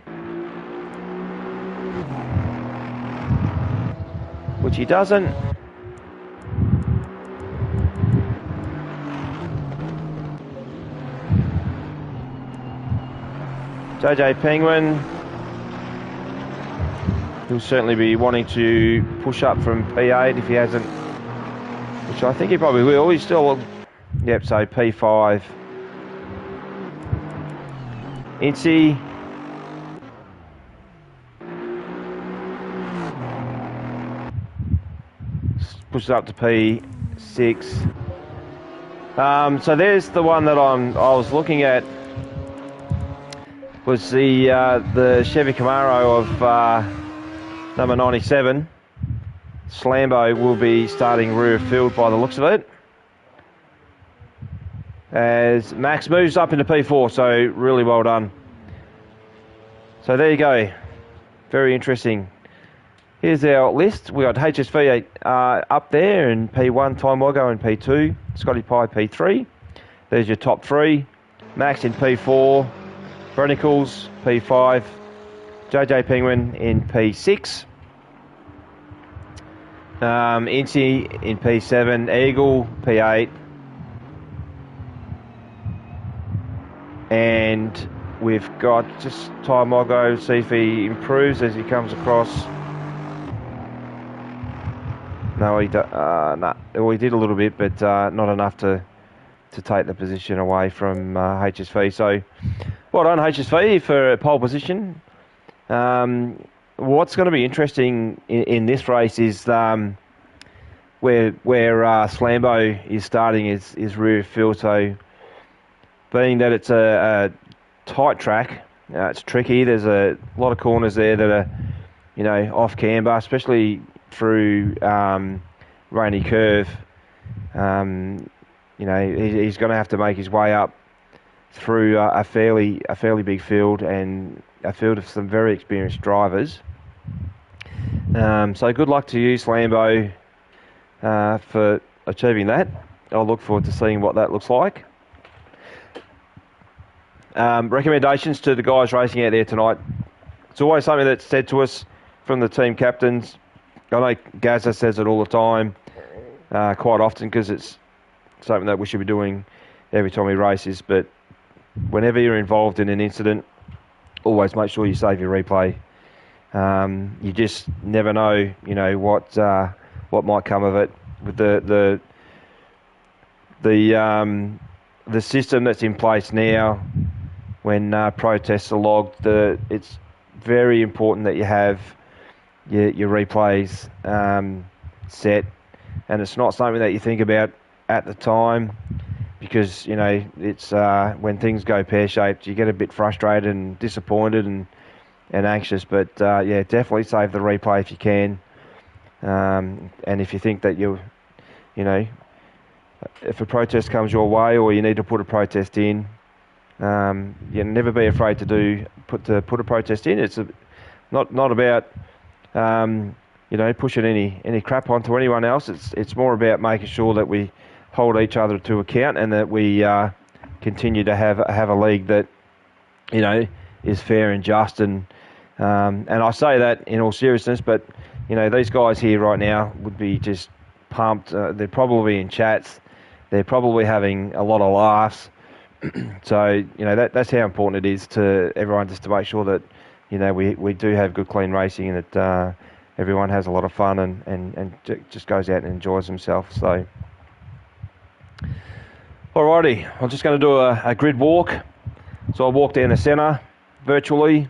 Which he doesn't. JJ Penguin. He'll certainly be wanting to push up from P8 if he hasn't, which I think he probably will. He's still, yep, so P5. Incy. Pushes up to P6. So there's the one that I was looking at, was the Chevy Camaro of number 97. Slambo will be starting rear of field by the looks of it, as Max moves up into P4, so really well done. So there you go, very interesting. Here's our list. We got HSV up there in P1, Ty Morgo in P2, Scotty Pye P3. There's your top 3. Max in P4, Brennicles P5, JJ Penguin in P6, Incy in P7, Eagle P8, and we've got just Ty Morgo, see if he improves as he comes across. No, he well, he did a little bit, but not enough to take the position away from HSV. So, well done HSV for pole position. What's going to be interesting in this race is where Slambo is starting is rear field. So, being that it's a tight track, it's tricky. There's a lot of corners there that are, off camber, especially through Rainy Curve. He's going to have to make his way up through a fairly big field, and a field of some very experienced drivers. So good luck to you, Slambo, for achieving that. I'll look forward to seeing what that looks like. Recommendations to the guys racing out there tonight. It's always something that's said to us from the team captains. I know Gazza says it all the time, quite often, because it's something that we should be doing every time we races. But whenever you're involved in an incident, always make sure you save your replay. You just never know, what might come of it. With the system that's in place now, when protests are logged, it's very important that you have your replays set, and it's not something that you think about at the time, because it's when things go pear-shaped, you get a bit frustrated and disappointed and anxious. But definitely save the replay if you can, and if you think that if a protest comes your way, or you need to put a protest in, never be afraid to put a protest in. It's not about pushing any crap onto anyone else. It's more about making sure that we hold each other to account, and that we continue to have a league that is fair and just. And I say that in all seriousness, but these guys here right now would be just pumped. They're probably in chats. They're probably having a lot of laughs. So that's how important it is to everyone, just to make sure that we do have good, clean racing, and that everyone has a lot of fun and just goes out and enjoys themselves. So, alrighty, I'm just going to do a grid walk. So I'll walk down the centre virtually.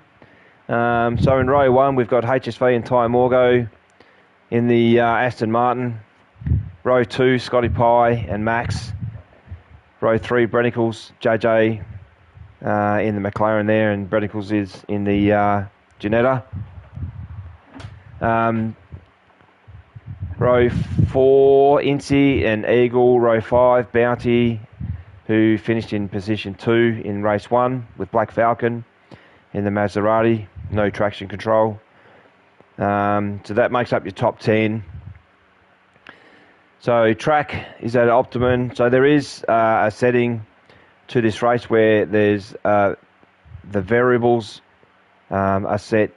So in row 1, we've got HSV and Ty Morgo in the Aston Martin. Row 2, Scotty Pye and Max. Row 3, Brennicles, JJ in the McLaren there, and Brennicles is in the Ginetta. Row 4, Incy and Eagle. Row 5, Bounty, who finished in position 2 in race 1 with Black Falcon in the Maserati, no traction control. So that makes up your top 10. So track is at optimum. So there is a setting to this race where there's the variables are set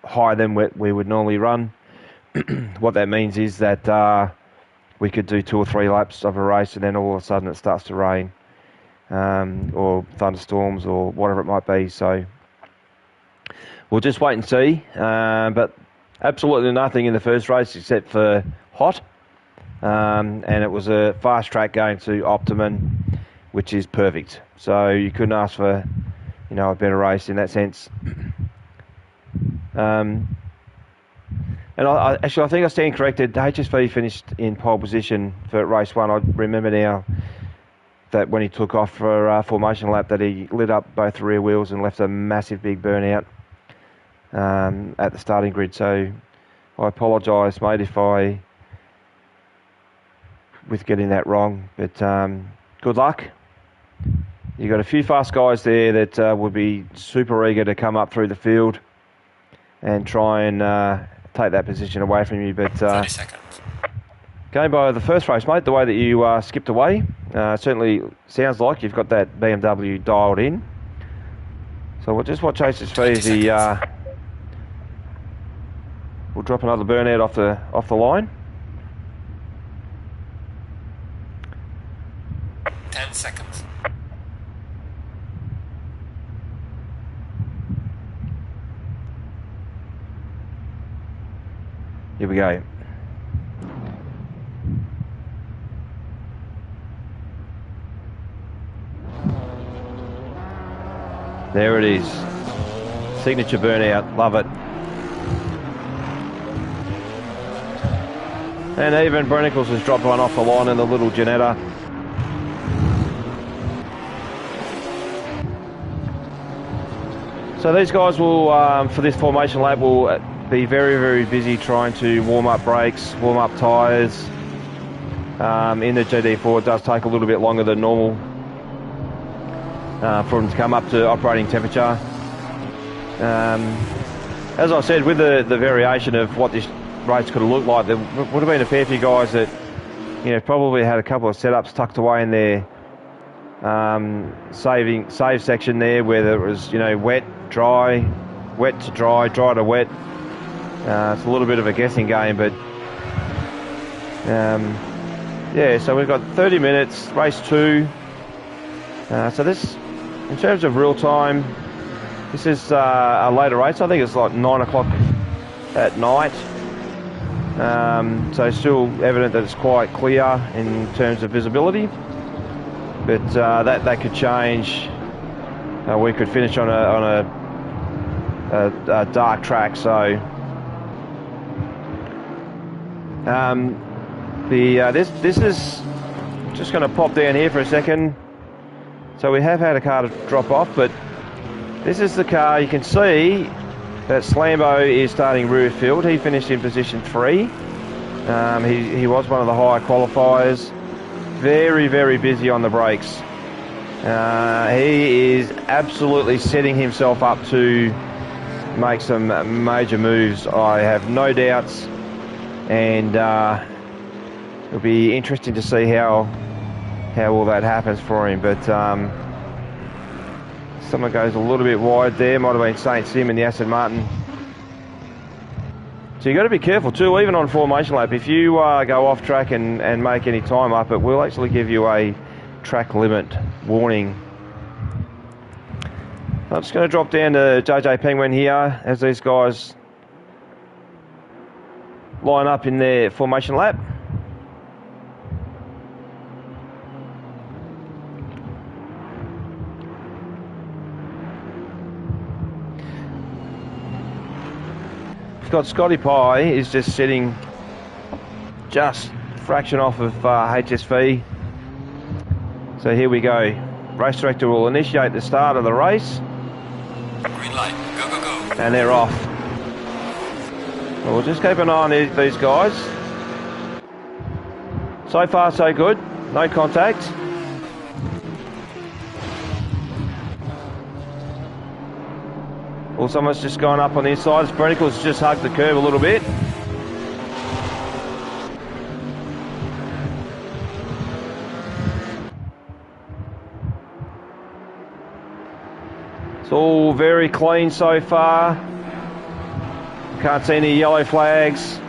higher than what we would normally run. What that means is that we could do 2 or 3 laps of a race and then all of a sudden it starts to rain or thunderstorms or whatever it might be. So we'll just wait and see. But absolutely nothing in the first race except for hot. And it was a fast track going to optimum, which is perfect. So you couldn't ask for, a better race in that sense. And I think I stand corrected. HSV finished in pole position for race 1. I remember now that when he took off for formation lap, that he lit up both rear wheels and left a massive big burnout at the starting grid. So I apologise, mate, with getting that wrong. But good luck. You've got a few fast guys there that would be super eager to come up through the field and try and take that position away from you. But 30 seconds. Going by the first race, mate, the way that you skipped away, certainly sounds like you've got that BMW dialed in. So we'll just watch HSV as he will drop another burnout off the line. 10 seconds. Here we go. There it is. Signature burnout. Love it. And even Brennickles has dropped one off the line in the little Janetta. So these guys will, for this formation lap, will be very, very busy trying to warm up brakes, warm up tyres. In the GT4 it does take a little bit longer than normal for them to come up to operating temperature. As I said, with the variation of what this race could have looked like, there would have been a fair few guys that probably had a couple of setups tucked away in their save section there, where there was wet, dry, wet to dry, dry to wet. It's a little bit of a guessing game, but yeah, so we've got 30 minutes, race 2. So this, in terms of real time, this is a later race. I think it's like 9 o'clock at night. So still evident that it's quite clear in terms of visibility, but that could change. We could finish on a dark track. So this is just going to pop down here for a second. So we have had a car to drop off, but this is the car. You can see that Slambo is starting rear field. He finished in position 3. He was one of the higher qualifiers. Very, very busy on the brakes. He is absolutely setting himself up to make some major moves. I have no doubts, and it'll be interesting to see how all that happens for him. But someone goes a little bit wide there. Might have been St. Sim in the Aston Martin. So you've got to be careful too, even on formation lap. If you go off track and make any time up, it will actually give you a track limit warning. I'm just going to drop down to JJ Penguin here as these guys line up in their formation lap. We've got Scotty Pye is just sitting just fraction off of HSV. So here we go. Race director will initiate the start of the race. Green light. Go, go, go. And they're off. We'll just keep an eye on these guys. So far, so good. No contact. Well, someone's just gone up on the inside. Sprenicle's just hugged the curb a little bit. It's all very clean so far. Can't see any yellow flags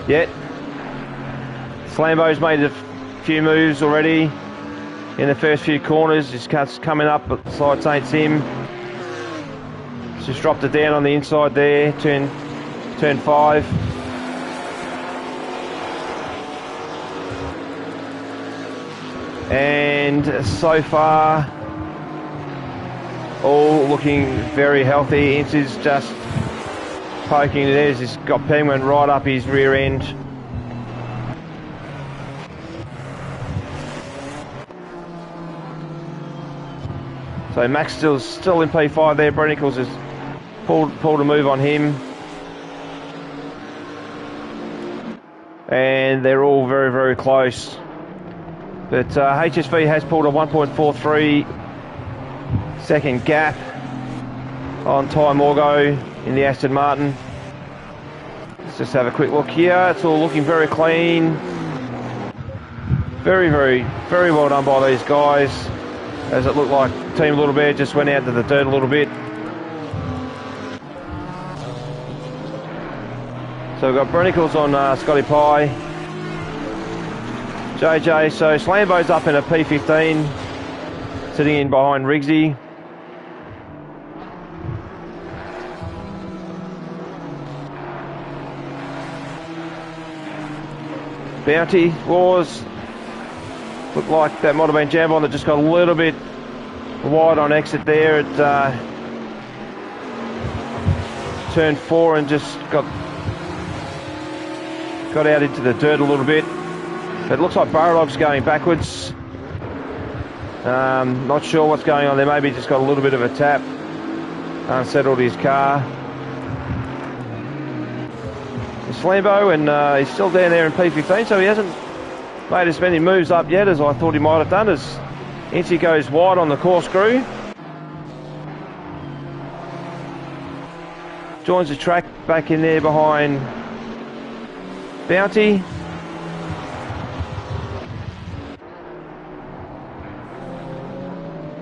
yet. Slambo's made a few moves already in the first few corners. Just coming up beside St. Sim. Just dropped it down on the inside there, turn 5. And so far, all looking very healthy. Ince's just poking there. He's got Penguin right up his rear end. So Max still in P5 there. Brenicles has pulled a move on him. And they're all very, very close. But HSV has pulled a 1.43 second gap on Ty Morgo in the Aston Martin. Let's just have a quick look here. It's all looking very clean. Very, very, very well done by these guys. As it looked like Team Little Bear just went out to the dirt a little bit. So we've got Brenicles on Scotty Pye. JJ, so Slambo's up in a P15, sitting in behind Riggsy. Bounty Wars, looked like that might have been Jambon that just got a little bit wide on exit there at turn 4 and just got out into the dirt a little bit. It looks like Baradog's going backwards. Not sure what's going on there. Maybe just got a little bit of a tap. Unsettled his car. Slambo, and he's still down there in P15, so he hasn't made as many moves up yet as I thought he might have done, as Incy goes wide on the corkscrew. Joins the track back in there behind Bounty.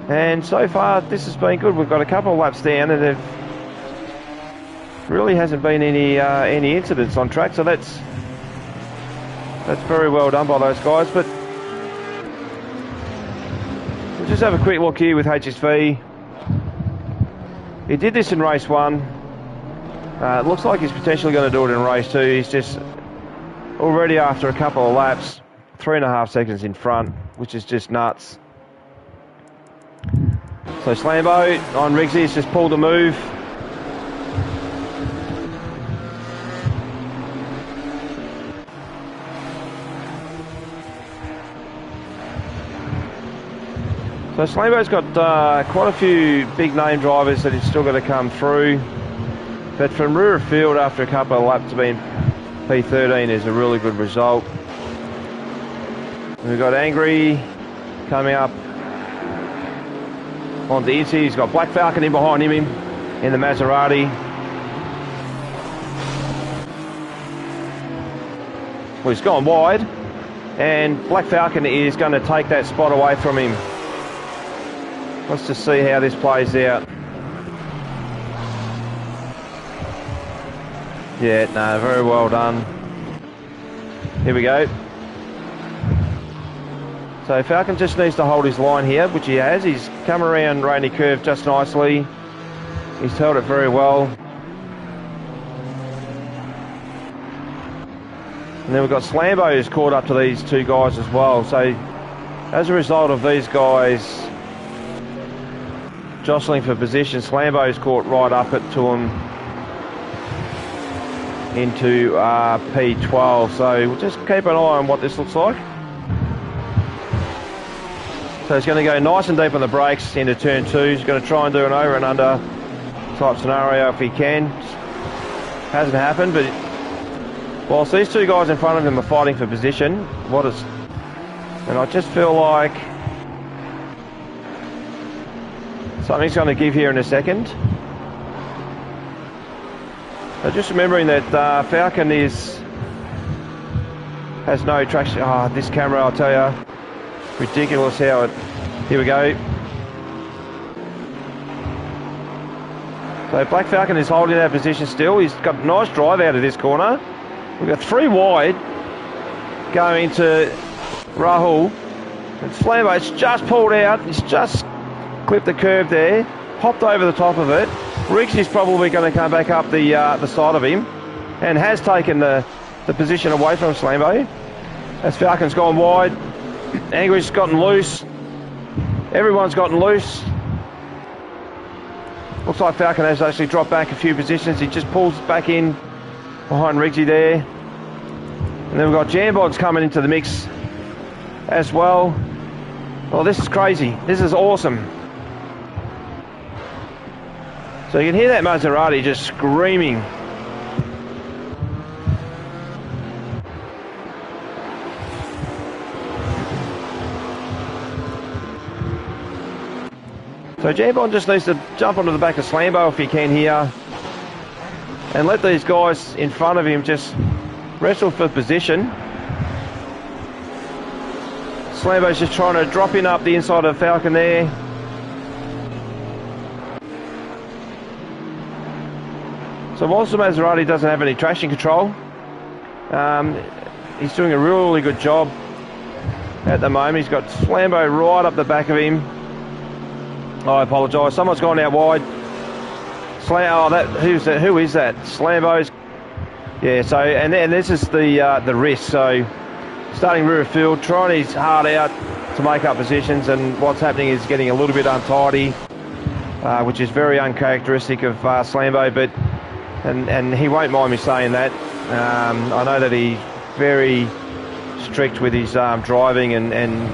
And so far this has been good. We've got a couple of laps down and there really hasn't been any incidents on track, so that's very well done by those guys. But we'll just have a quick look here with HSV. He did this in race 1. It looks like he's potentially going to do it in race 2. He's just already, after a couple of laps, 3.5 seconds in front, which is just nuts. So Slambo on Riggsy has just pulled a move. So Slambo's got quite a few big name drivers that he's still got to come through. But from rear of field after a couple of laps to be in P13 is a really good result. And we've got Angry coming up onto Incy. He's got Black Falcon in behind him in the Maserati. Well, he's gone wide, and Black Falcon is going to take that spot away from him. Let's just see how this plays out. Yeah, no, very well done. Here we go. So Falcon just needs to hold his line here, which he has. He's come around Rainy Curve just nicely. He's held it very well. And then we've got Slambo who's caught up to these two guys as well. So as a result of these guys jostling for position, Slambo's caught right up to him into P12. So we'll just keep an eye on what this looks like. So he's going to go nice and deep on the brakes into turn 2. He's going to try and do an over and under type scenario if he can. Hasn't happened, but whilst these two guys in front of him are fighting for position, and I just feel like Something's going to give here in a second. So just remembering that Falcon has no traction. Oh, this camera, I'll tell you, ridiculous how it. Here we go. So Black Falcon is holding that position still. He's got a nice drive out of this corner. We've got 3 wide going to Rahul. And Flambo's just pulled out. He's just clipped the curve there, hopped over the top of it. Riggs is probably going to come back up the side of him and has taken the position away from Slambo. As Falcon's gone wide, Anguish's gotten loose. Everyone's gotten loose. Looks like Falcon has actually dropped back a few positions. He just pulls back in behind Riggsy there. And then we've got Jambon's coming into the mix as well. Well, this is crazy. This is awesome. So you can hear that Maserati just screaming. So Jambon just needs to jump onto the back of Slambo if he can here and let these guys in front of him just wrestle for position. Slambo's just trying to drop in up the inside of Falcon there. So whilst the Maserati doesn't have any traction control, he's doing a really good job at the moment. He's got Slambo right up the back of him. I apologise. Someone's gone out wide. Who is that? Slambo's. Yeah. So and this is the risk. So starting rear of field, trying his heart out to make up positions, and what's happening is getting a little bit untidy, which is very uncharacteristic of Slambo. But and he won't mind me saying that. I know that he's very strict with his driving and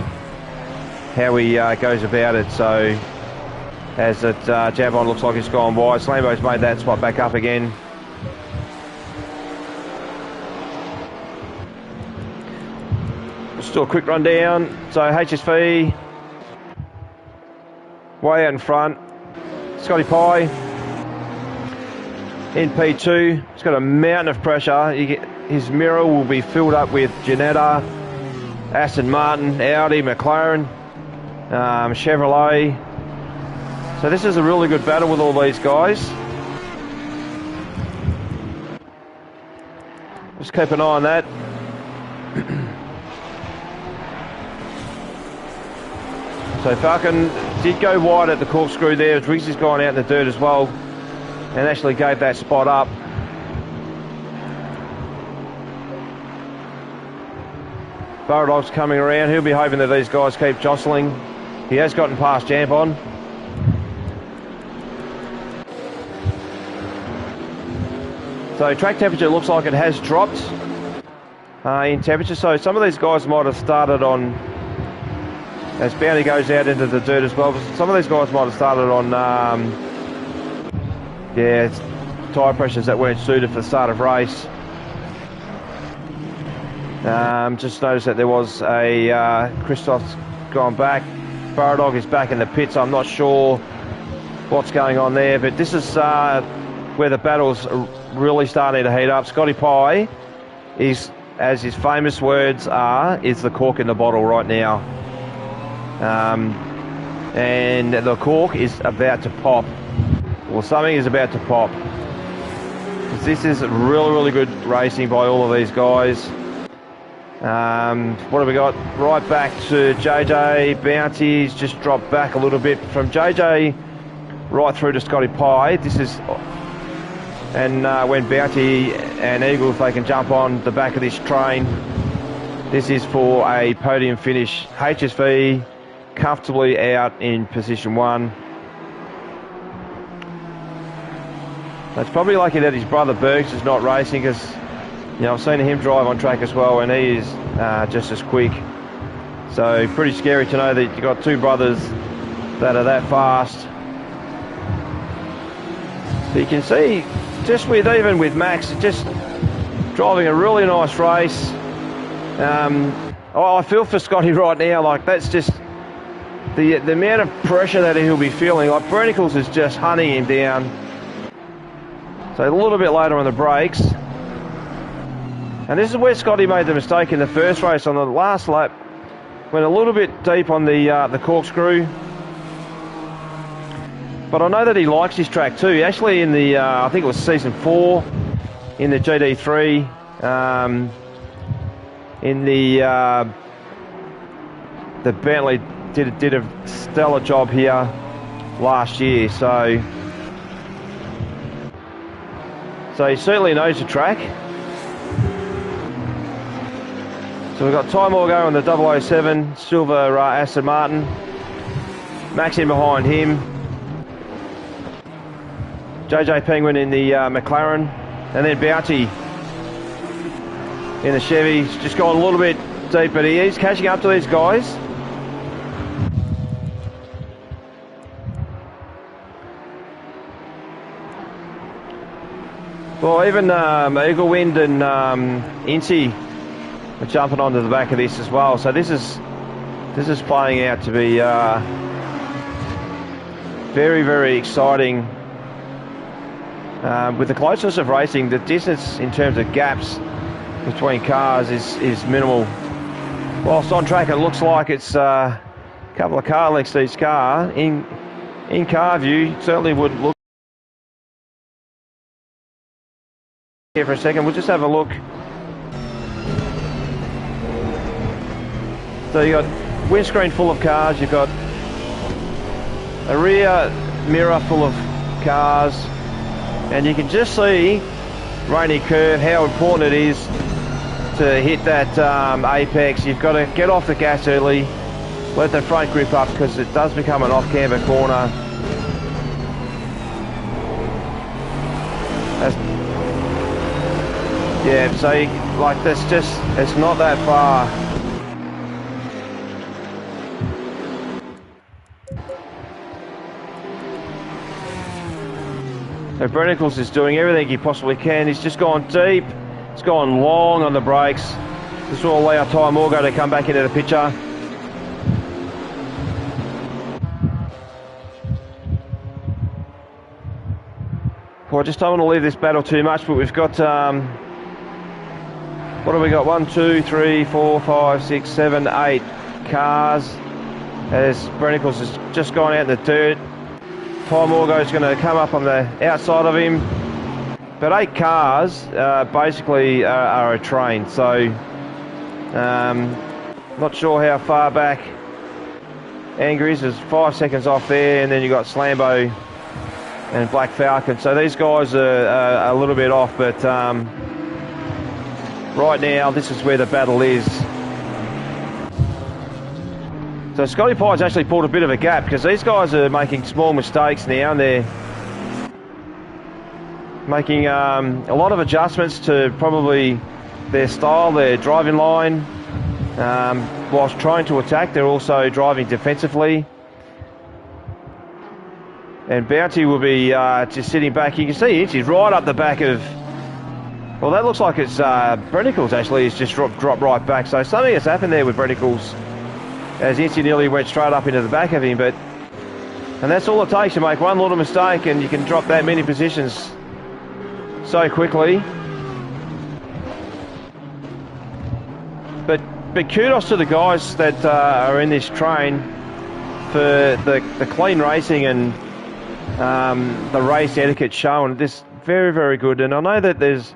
how he goes about it. So. As it Jambon looks like he's gone wide. Slambo's made that spot back up again. Let's do a quick run down. So HSV way out in front. Scotty Pye in P2. He's got a mountain of pressure. His mirror will be filled up with Ginetta, Aston Martin, Audi, McLaren, Chevrolet. So this is a really good battle with all these guys. Just keep an eye on that. So Falcon did go wide at the corkscrew there. Riggsy's gone out in the dirt as well and actually gave that spot up. Baradog's coming around. He'll be hoping that these guys keep jostling. He has gotten past Jambon. So track temperature looks like it has dropped in temperature. So some of these guys might have started on, as Bounty goes out into the dirt as well, some of these guys might have started on, tyre pressures that weren't suited for the start of race. Just noticed that there was a, Christoph's gone back. Baradog is back in the pits. I'm not sure what's going on there, but this is where the battle's really starting to heat up. Scotty Pye is, as his famous words are, is the cork in the bottle right now. And the cork is about to pop. Well, something is about to pop. This is really, really good racing by all of these guys. What have we got? Right back to JJ. Bounty's just dropped back a little bit from JJ right through to Scotty Pye. This is... And when Bounty and Eagle, if they can jump on the back of this train, this is for a podium finish. HSV comfortably out in position 1. It's probably lucky that his brother Bergs is not racing, because I've seen him drive on track as well, and he is just as quick. So pretty scary to know that you've got 2 brothers that are that fast. But you can see, just even with Max, just driving a really nice race. I feel for Scotty right now. Like, that's just the amount of pressure that he'll be feeling, like Bernicles is just hunting him down. So a little bit later on the brakes. And this is where Scotty made the mistake in the first race. On the last lap, went a little bit deep on the corkscrew. But I know that he likes his track too. Actually in the, I think it was season 4, in the GT3, in the Bentley did a stellar job here last year. So he certainly knows the track. So we've got Ty Morgo on the 007 silver Aston Martin. Max in behind him. JJ Penguin in the McLaren. And then Bounty in the Chevy. He's just gone a little bit deep, but he is catching up to these guys. Well, even Eaglewind and Incy are jumping onto the back of this as well. So this is playing out to be very, very exciting. With the closeness of racing, the distance in terms of gaps between cars is minimal. Whilst on track, it looks like it's a couple of car lengths to each car. In car view, it certainly would look. Here for a second, we'll just have a look. So you got windscreen full of cars, you've got a rear mirror full of cars, and you can just see Rainy Curve, how important it is to hit that apex. You've got to get off the gas early, let the front grip up, because it does become an off-camber corner. Yeah, so like this, just it's not that far. So Bernicles is doing everything he possibly can. He's just gone deep. He's gone long on the brakes. This will allow Ty Morgo to come back into the picture. Well, I just don't want to leave this battle too much, but we've got what have we got? 1, 2, 3, 4, 5, 6, 7, 8 cars. As Bernicles has just gone out in the dirt. Ty Morgo's going to come up on the outside of him. But 8 cars basically are a train. So not sure how far back Anger is. There's 5 seconds off there, and then you've got Slambo and Black Falcon. So these guys are a little bit off, but right now this is where the battle is. So Scotty Pye's actually pulled a bit of a gap, because these guys are making small mistakes now, and they're making a lot of adjustments to probably their style, their driving line. Whilst trying to attack, they're also driving defensively. And Bounty will be just sitting back. You can see he's right up the back of... Well, that looks like it's Bernicles actually. He's just dropped right back. So something has happened there with Bernicles, as Incy nearly went straight up into the back of him. And that's all it takes. You make one little mistake and you can drop that many positions so quickly. But kudos to the guys that are in this train for the clean racing and the race etiquette shown. This very, very good. And I know that there's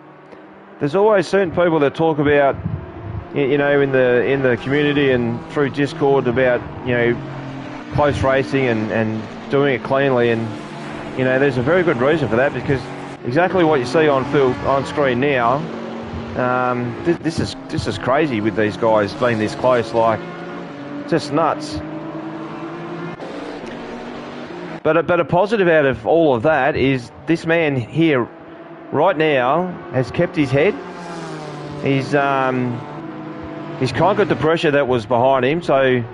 always certain people that talk about, you know, in the community and through Discord about, you know, close racing and doing it cleanly. And, you know, there's a very good reason for that, because exactly what you see on screen now, this is crazy with these guys being this close, like just nuts. But a positive out of all of that is this man here right now has kept his head. He's conquered the pressure that was behind him, so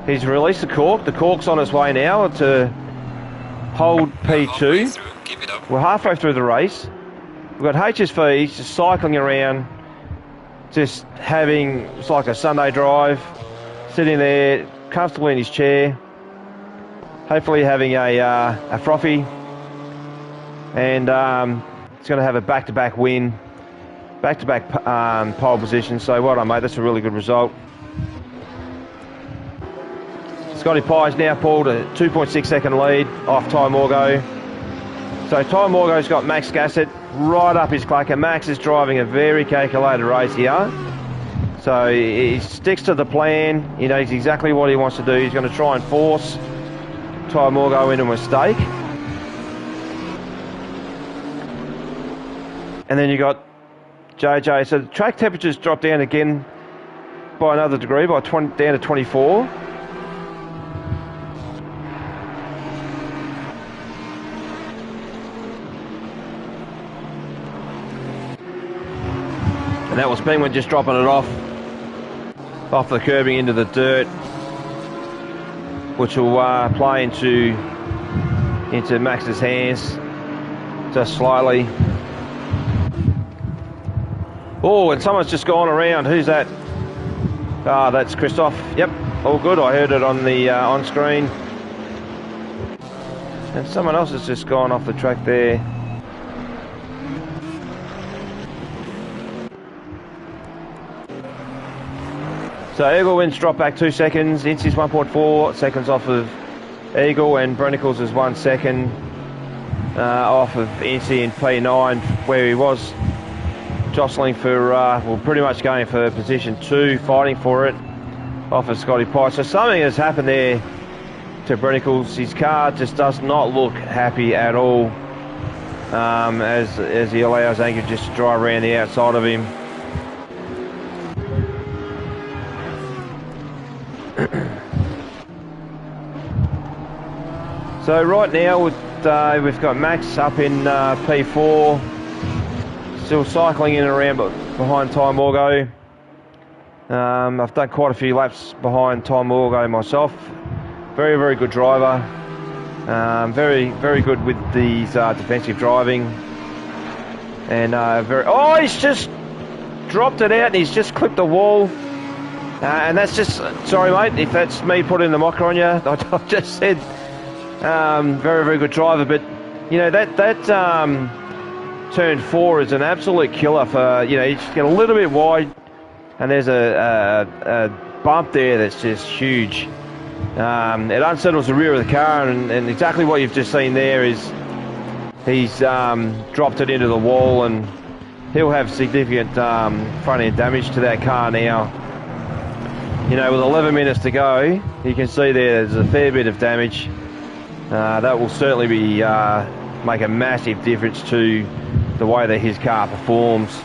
he's released the cork. The cork's on its way now to hold P2. We're halfway through the race. We've got HSV just cycling around, just having, it's like a Sunday drive, sitting there, comfortably in his chair, hopefully having a frothy, and he's going to have a back-to-back win, back-to-back pole position. So well done, mate. That's a really good result. Scotty Pye's now pulled a 2.6 second lead off Ty Morgo. So Ty Morgo's got Max Gassett right up his clacker. Max is driving a very calculated race here. So he sticks to the plan. He knows exactly what he wants to do. He's going to try and force Ty Morgo into a mistake. And then you got JJ. So the track temperatures dropped down again by another degree, down to 24. And that was Penguin just dropping it off the curbing into the dirt, which will play into Max's hands just slightly. Oh, and someone's just gone around. Who's that? Ah, that's Christoph. Yep, all good. I heard it on the on screen. And someone else has just gone off the track there. So Eagle wins, drop back 2 seconds. Incy's 1.4 seconds off of Eagle, and Brenicles is 1 second off of Incy in P9, where he was jostling for, well, pretty much going for position 2, fighting for it off of Scotty Pye. So something has happened there to Brenicles. His car just does not look happy at all as he allows Anchor just to drive around the outside of him. So right now we've got Max up in P4, still cycling in and around behind Ty Morgo. I've done quite a few laps behind Ty Morgo myself. Very, very good driver. Very, very good with these defensive driving. And oh, he's just dropped it out and he's just clipped the wall. And that's just, sorry mate, if that's me putting the mocker on you. I just said very, very good driver, but you know that turn 4 is an absolute killer for, you know, you just get a little bit wide and there's a bump there that's just huge. It unsettles the rear of the car, and exactly what you've just seen there is he's dropped it into the wall, and he'll have significant front end damage to that car now. You know, with 11 minutes to go, you can see there's a fair bit of damage. That will certainly be make a massive difference to the way that his car performs.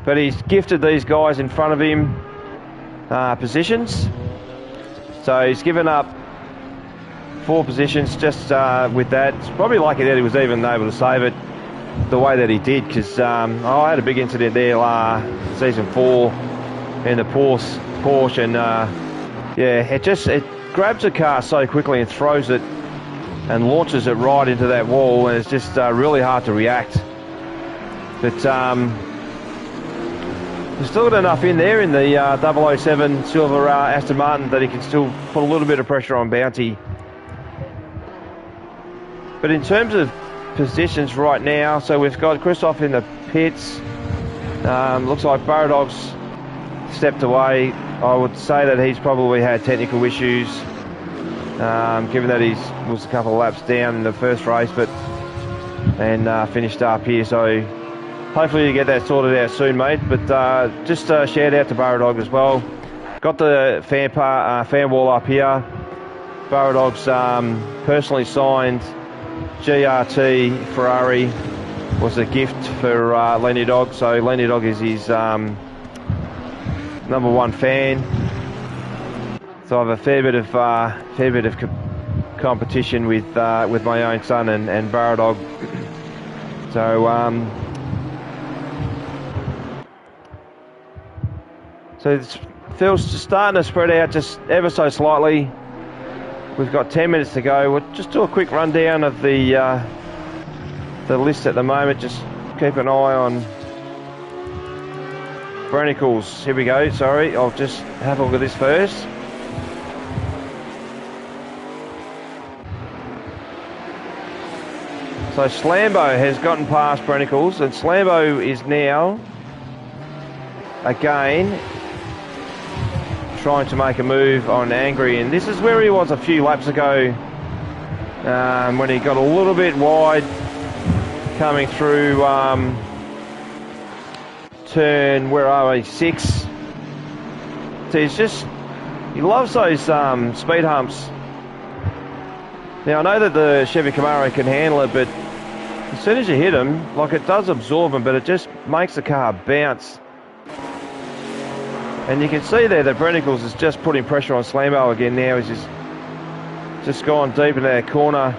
But he's gifted these guys in front of him positions. So he's given up 4 positions just with that. It's probably lucky that he was even able to save it the way that he did, because I had a big incident there season 4 in the Porsche, and yeah, it grabs a car so quickly and throws it and launches it right into that wall, and it's just really hard to react. But he's still got enough in there in the 007 silver Aston Martin that he can still put a little bit of pressure on Bounty. But in terms of positions right now, so we've got Christoph in the pits. Looks like Baradog's stepped away. I would say that he's probably had technical issues, given that he was a couple of laps down in the first race, and finished up here. So hopefully you get that sorted out soon, mate. But just a shout out to Baradog as well. Got the fan wall up here. Baradog's personally signed GRT Ferrari was a gift for Lenny Dog. So Lenny Dog is his #1 fan. So I have a fair bit of competition with my own son and Baradog. So the field's just starting to spread out just ever so slightly. We've got 10 minutes to go. We'll just do a quick rundown of the list at the moment. Just keep an eye on Brenicles. Here we go. Sorry, I'll just have a look at this first. So Slambo has gotten past Brennicles, and Slambo is now, again, trying to make a move on Angry. And this is where he was a few laps ago, when he got a little bit wide coming through turn, where are we, 6. So he loves those speed humps. Now I know that the Chevy Camaro can handle it, but as soon as you hit them, like, it does absorb them, but it just makes the car bounce. And you can see there that Brennicles is just putting pressure on Slambo again now. He's just gone deep into that corner.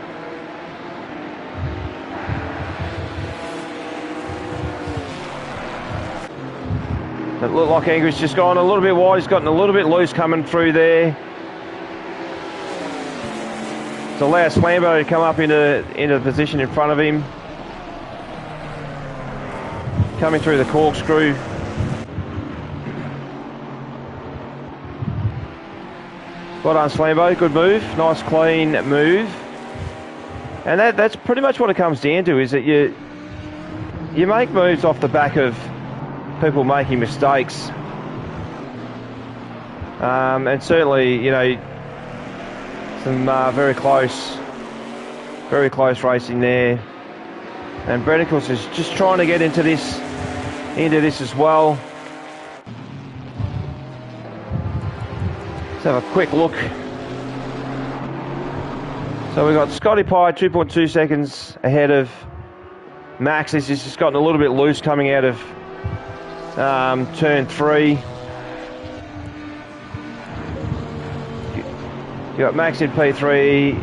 It looked like Angry's just gone a little bit wide. He's gotten a little bit loose coming through there. To allow Slambo to come up into the position in front of him. Coming through the corkscrew. Well done, Slambo. Good move. Nice, clean move. And that's pretty much what it comes down to, is that you make moves off the back of people making mistakes. And certainly, you know, some very close racing there. And Brennicles is just trying to get into this as well. Let's have a quick look. So we've got Scotty Pye 2.2 seconds ahead of Max. This has just gotten a little bit loose coming out of turn 3. You got Max in P3,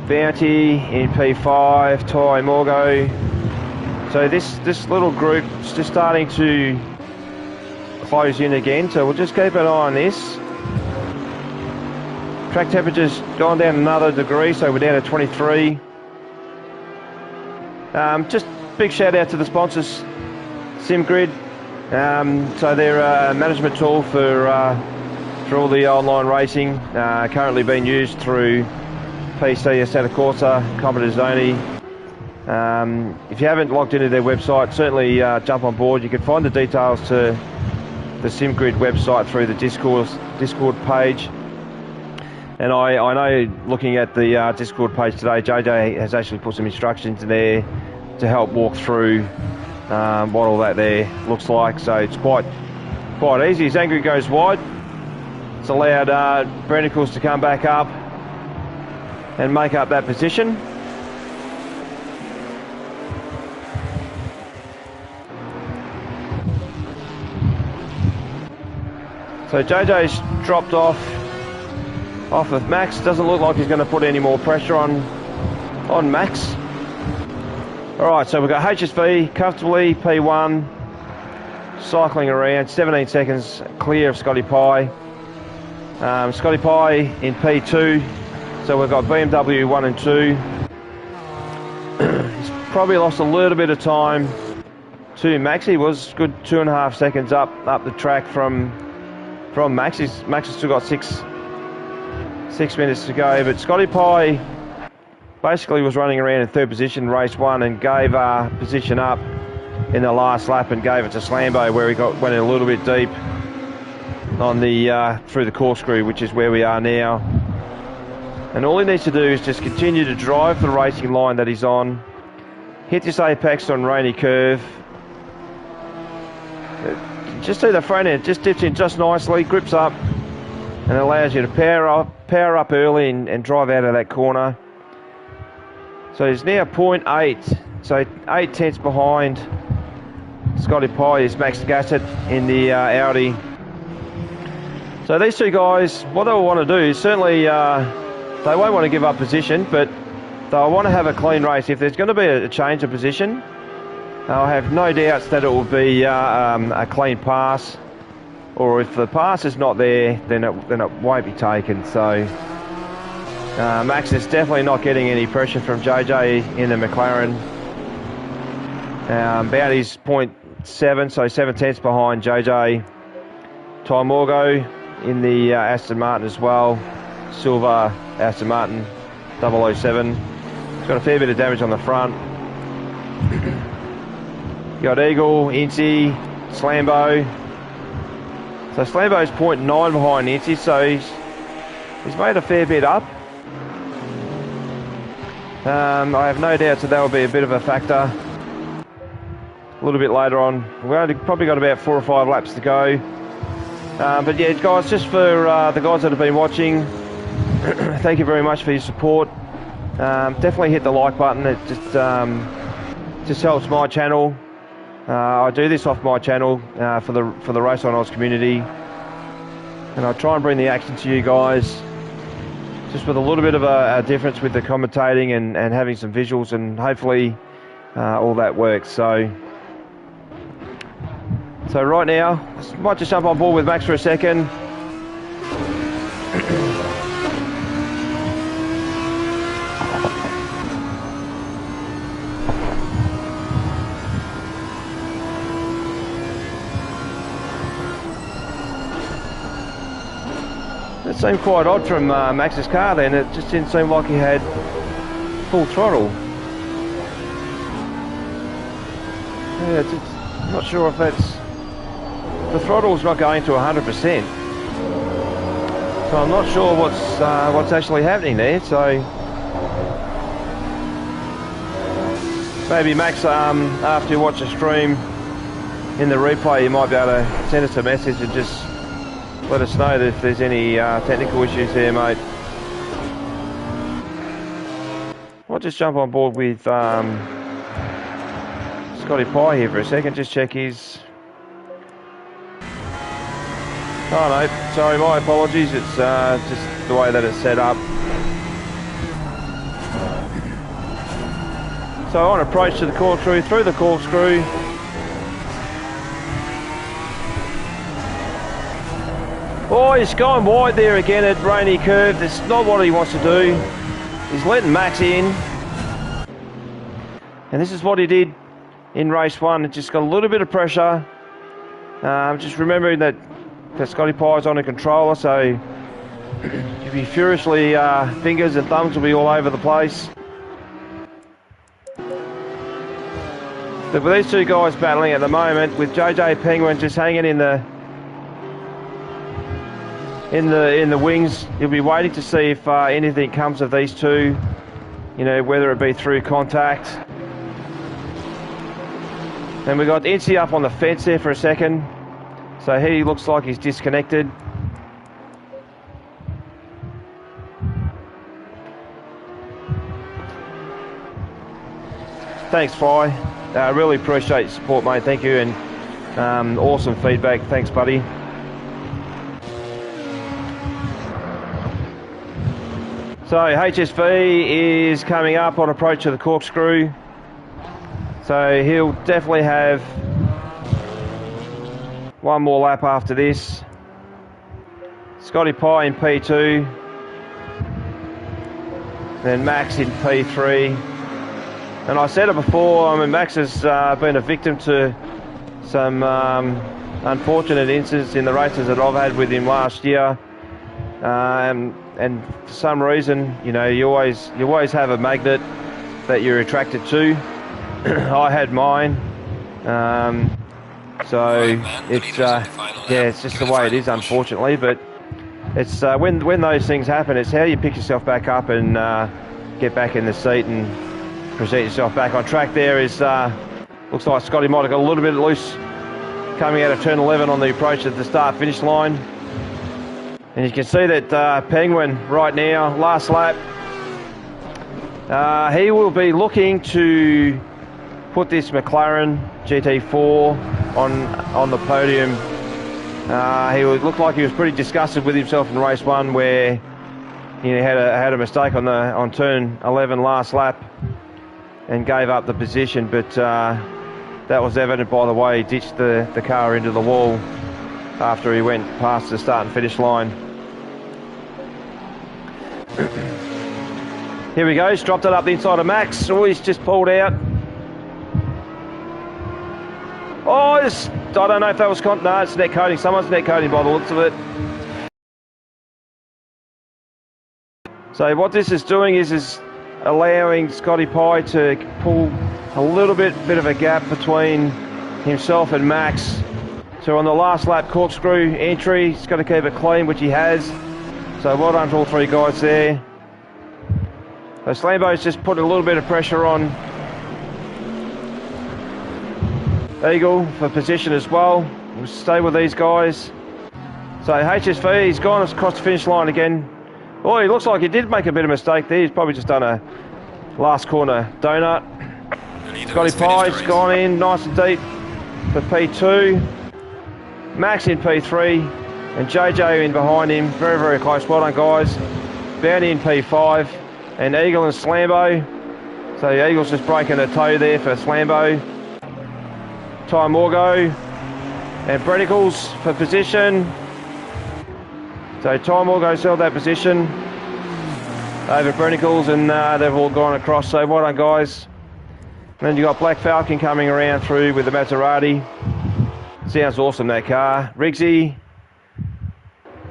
Bounty in P5, Ty Morgo. So this little group is just starting to close in again. So we'll just keep an eye on this. Track temperature's gone down another degree, so we're down to 23. Just big shout out to the sponsors, SimGrid. So they're a management tool for all the online racing, currently being used through PC, Assetto Corsa Competizione. If you haven't logged into their website, certainly jump on board. You can find the details to the SimGrid website through the Discord page. And I know, looking at the Discord page today, JJ has actually put some instructions in there to help walk through what all that there looks like. So it's quite easy. As Angry goes wide, it's allowed Brennicles to come back up and make up that position. So JJ's dropped off of Max. Doesn't look like he's going to put any more pressure on Max. Alright, so we've got HSV comfortably P1, cycling around 17 seconds clear of Scotty Pye. Scotty Pye in P2, so we've got BMW 1 and 2. He's probably lost a little bit of time to Max. He was good 2.5 seconds up the track from Max. Max has still got six minutes to go, but Scotty Pye basically was running around in third position race 1 and gave position up in the last lap and gave it to Slambo, where he went in a little bit deep on the through the corkscrew, which is where we are now. And all he needs to do is just continue to drive the racing line that he's on, hit this apex on rainy curve, just see the front end, just dips in just nicely, grips up, and allows you to power up early and drive out of that corner. So he's now 0.8, so 8 tenths behind Scotty Pye is Max Gassett in the Audi. So these two guys, what they'll want to do is certainly, they won't want to give up position, but they'll want to have a clean race. If there's going to be a change of position, I'll have no doubts that it will be a clean pass, or if the pass is not there, then it won't be taken. So Max is definitely not getting any pressure from JJ in the McLaren. Bounty's 0.7, so 7 tenths behind JJ. Ty Morgo in the Aston Martin as well, silver Aston Martin 007. It's got a fair bit of damage on the front. You got Eagle, Incy, Slambo. So Slambo's 0.9 behind Incy, so he's made a fair bit up. I have no doubt that will be a bit of a factor a little bit later on. We've probably got about 4 or 5 laps to go. But yeah, guys, just for the guys that have been watching, thank you very much for your support. Definitely hit the like button. It just helps my channel. I do this off my channel for the RaceOnOz community, and I try and bring the action to you guys, just with a little bit of a difference with the commentating and having some visuals, and hopefully all that works. So right now, I might just jump on board with Max for a second. It seemed quite odd from Max's car then. It just didn't seem like he had full throttle. Yeah, I'm not sure if that's... The throttle's not going to 100%. So I'm not sure what's actually happening there. So maybe Max, after you watch the stream in the replay, you might be able to send us a message and just let us know that if there's any technical issues there, mate. I'll just jump on board with Scotty Pye here for a second, just check his... Oh no, sorry, my apologies, it's just the way that it's set up. So on approach to the corkscrew, through the corkscrew. Oh, he's gone wide there again at Rainy Curve. That's not what he wants to do. He's letting Max in. And this is what he did in race 1. It just got a little bit of pressure. Just remembering that Scotty Pye's on a controller, so you'll be furiously, fingers and thumbs will be all over the place. But with these two guys battling at the moment, with JJ Penguin just hanging in the wings, you'll be waiting to see if anything comes of these two, you know, whether it be through contact. And we got Incy up on the fence there for a second, so he looks like he's disconnected. Thanks, Fry. I really appreciate your support, mate. Thank you, and awesome feedback. Thanks, buddy. So HSV is coming up on approach to the corkscrew. So he'll definitely have one more lap after this. Scotty Pye in P2. Then Max in P3. And I said it before, I mean, Max has been a victim to some unfortunate incidents in the races that I've had with him last year. And for some reason, you know, you always have a magnet that you're attracted to. I had mine, so it's it's just the way it is, unfortunately. But it's when those things happen, it's how you pick yourself back up and get back in the seat and present yourself back on track. There is looks like Scotty might have got a little bit loose coming out of turn 11 on the approach at the start-finish line. And you can see that Penguin right now, last lap, he will be looking to put this McLaren GT4 on the podium. He would look like he was pretty disgusted with himself in race 1, where he had a mistake on turn 11 last lap and gave up the position, but that was evident by the way he ditched the car into the wall after he went past the start and finish line. Here we go, he's dropped it up the inside of Max. Oh, he's just pulled out. Oh, I don't know if that was no, it's net coating. Someone's net coating by the looks of it. So what this is doing is allowing Scotty Pye to pull a little bit of a gap between himself and Max. So on the last lap corkscrew entry, he's got to keep it clean, which he has. So well done to all three guys there. So Slambo's just put a little bit of pressure on Eagle for position as well. We'll stay with these guys. So HSV, he's gone across the finish line again. Oh, he looks like he did make a bit of mistake there. He's probably just done a last corner donut. Scotty Pye's gone in nice and deep for P2. Max in P3 and JJ in behind him. Very, very close. Well done, guys. Bounty in P5 and Eagle and Slambo. So the Eagle's just breaking a toe there for Slambo. Ty Morgo and Brennicles for position. So Ty Morgo's held that position over Brennicles, and they've all gone across. So well done, guys. And then you've got Black Falcon coming around through with the Maserati. Sounds awesome, that car. Riggsy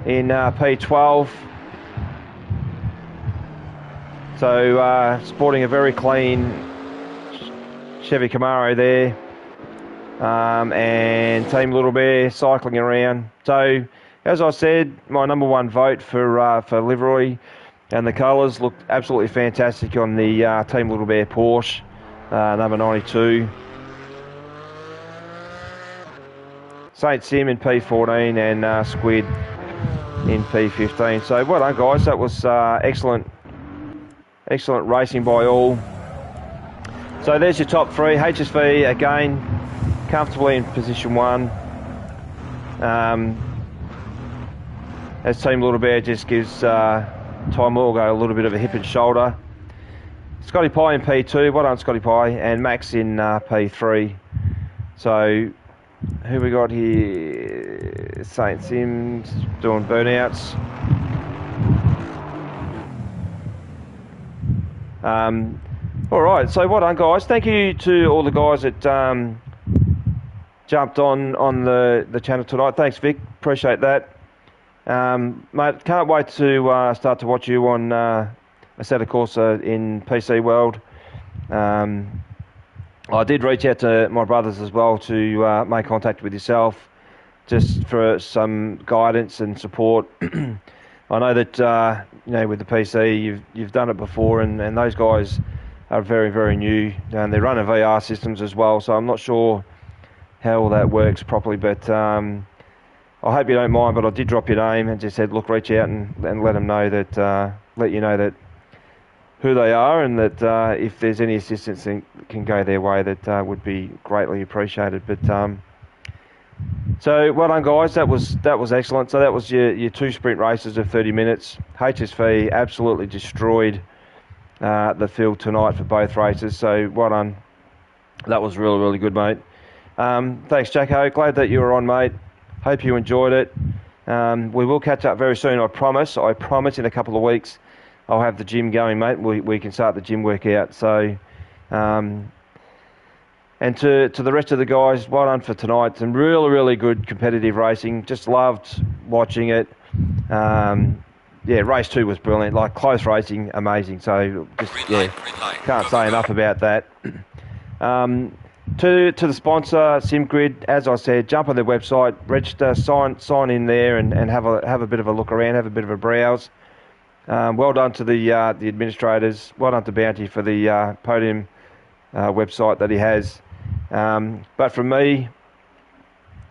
in P12. So sporting a very clean Chevy Camaro there. And Team Little Bear cycling around. So, as I said, my number one vote for livery, and the colours looked absolutely fantastic on the Team Little Bear Porsche, number 92. St. Sim in P14 and Squid in P15. So well done, guys. That was excellent racing by all. So there's your top three. HSV again comfortably in position one. As Team Little Bear just gives Ty Morgo a little bit of a hip and shoulder. Scotty Pye in P2, well done Scotty Pye, and Max in P3. So who we got here? St. Sims doing burnouts. Alright, so well done, guys. Thank you to all the guys that jumped on the channel tonight. Thanks, Vic. Appreciate that. Mate, can't wait to start to watch you on Assetto Corsa in PC World. I did reach out to my brothers as well to make contact with yourself, just for some guidance and support. I know that with the PC you've done it before, and those guys are very, very new, and they're running VR systems as well. So I'm not sure how all that works properly, but I hope you don't mind. But I did drop your name and just said, look, reach out and let them know that, let you know that who they are, and that if there's any assistance that can go their way, that would be greatly appreciated. But so well done, guys. That was excellent. So that was your two sprint races of 30 minutes. HSV absolutely destroyed the field tonight for both races. So well done. That was really, really good, mate. Thanks, Jacko. Glad that you were on, mate. Hope you enjoyed it. We will catch up very soon, I promise. I promise in a couple of weeks I'll have the gym going, mate. We can start the gym workout. So, and to the rest of the guys, well done for tonight. Some really, really good competitive racing. Just loved watching it. Yeah, race 2 was brilliant. Like, close racing, amazing. So, just, can't say enough about that. To the sponsor, SimGrid, as I said, jump on their website, register, sign in there, and have a bit of a look around, have a bit of a browse. Well done to the administrators. Well done to Bounty for the podium website that he has. But from me,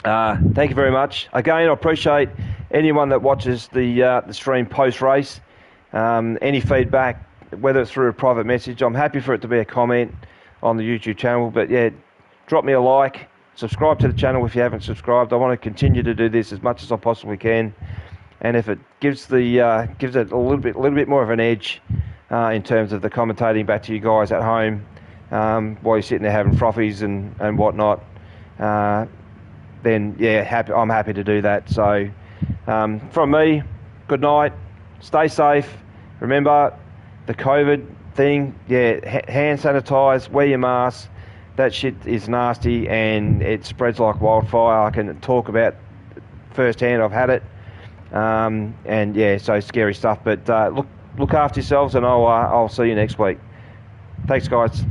thank you very much. Again, I appreciate anyone that watches the stream post-race. Any feedback, whether it's through a private message, I'm happy for it to be a comment on the YouTube channel. But yeah, drop me a like, subscribe to the channel if you haven't subscribed. I want to continue to do this as much as I possibly can, and if it gives it a little bit more of an edge in terms of the commentating back to you guys at home while you're sitting there having frothies and whatnot, then yeah, I'm happy to do that. So from me, good night, stay safe. Remember the COVID thing, hand sanitize, wear your mask. That shit is nasty and it spreads like wildfire. I can talk about firsthand. I've had it, and yeah, so scary stuff. But look after yourselves, and I'll see you next week. Thanks, guys.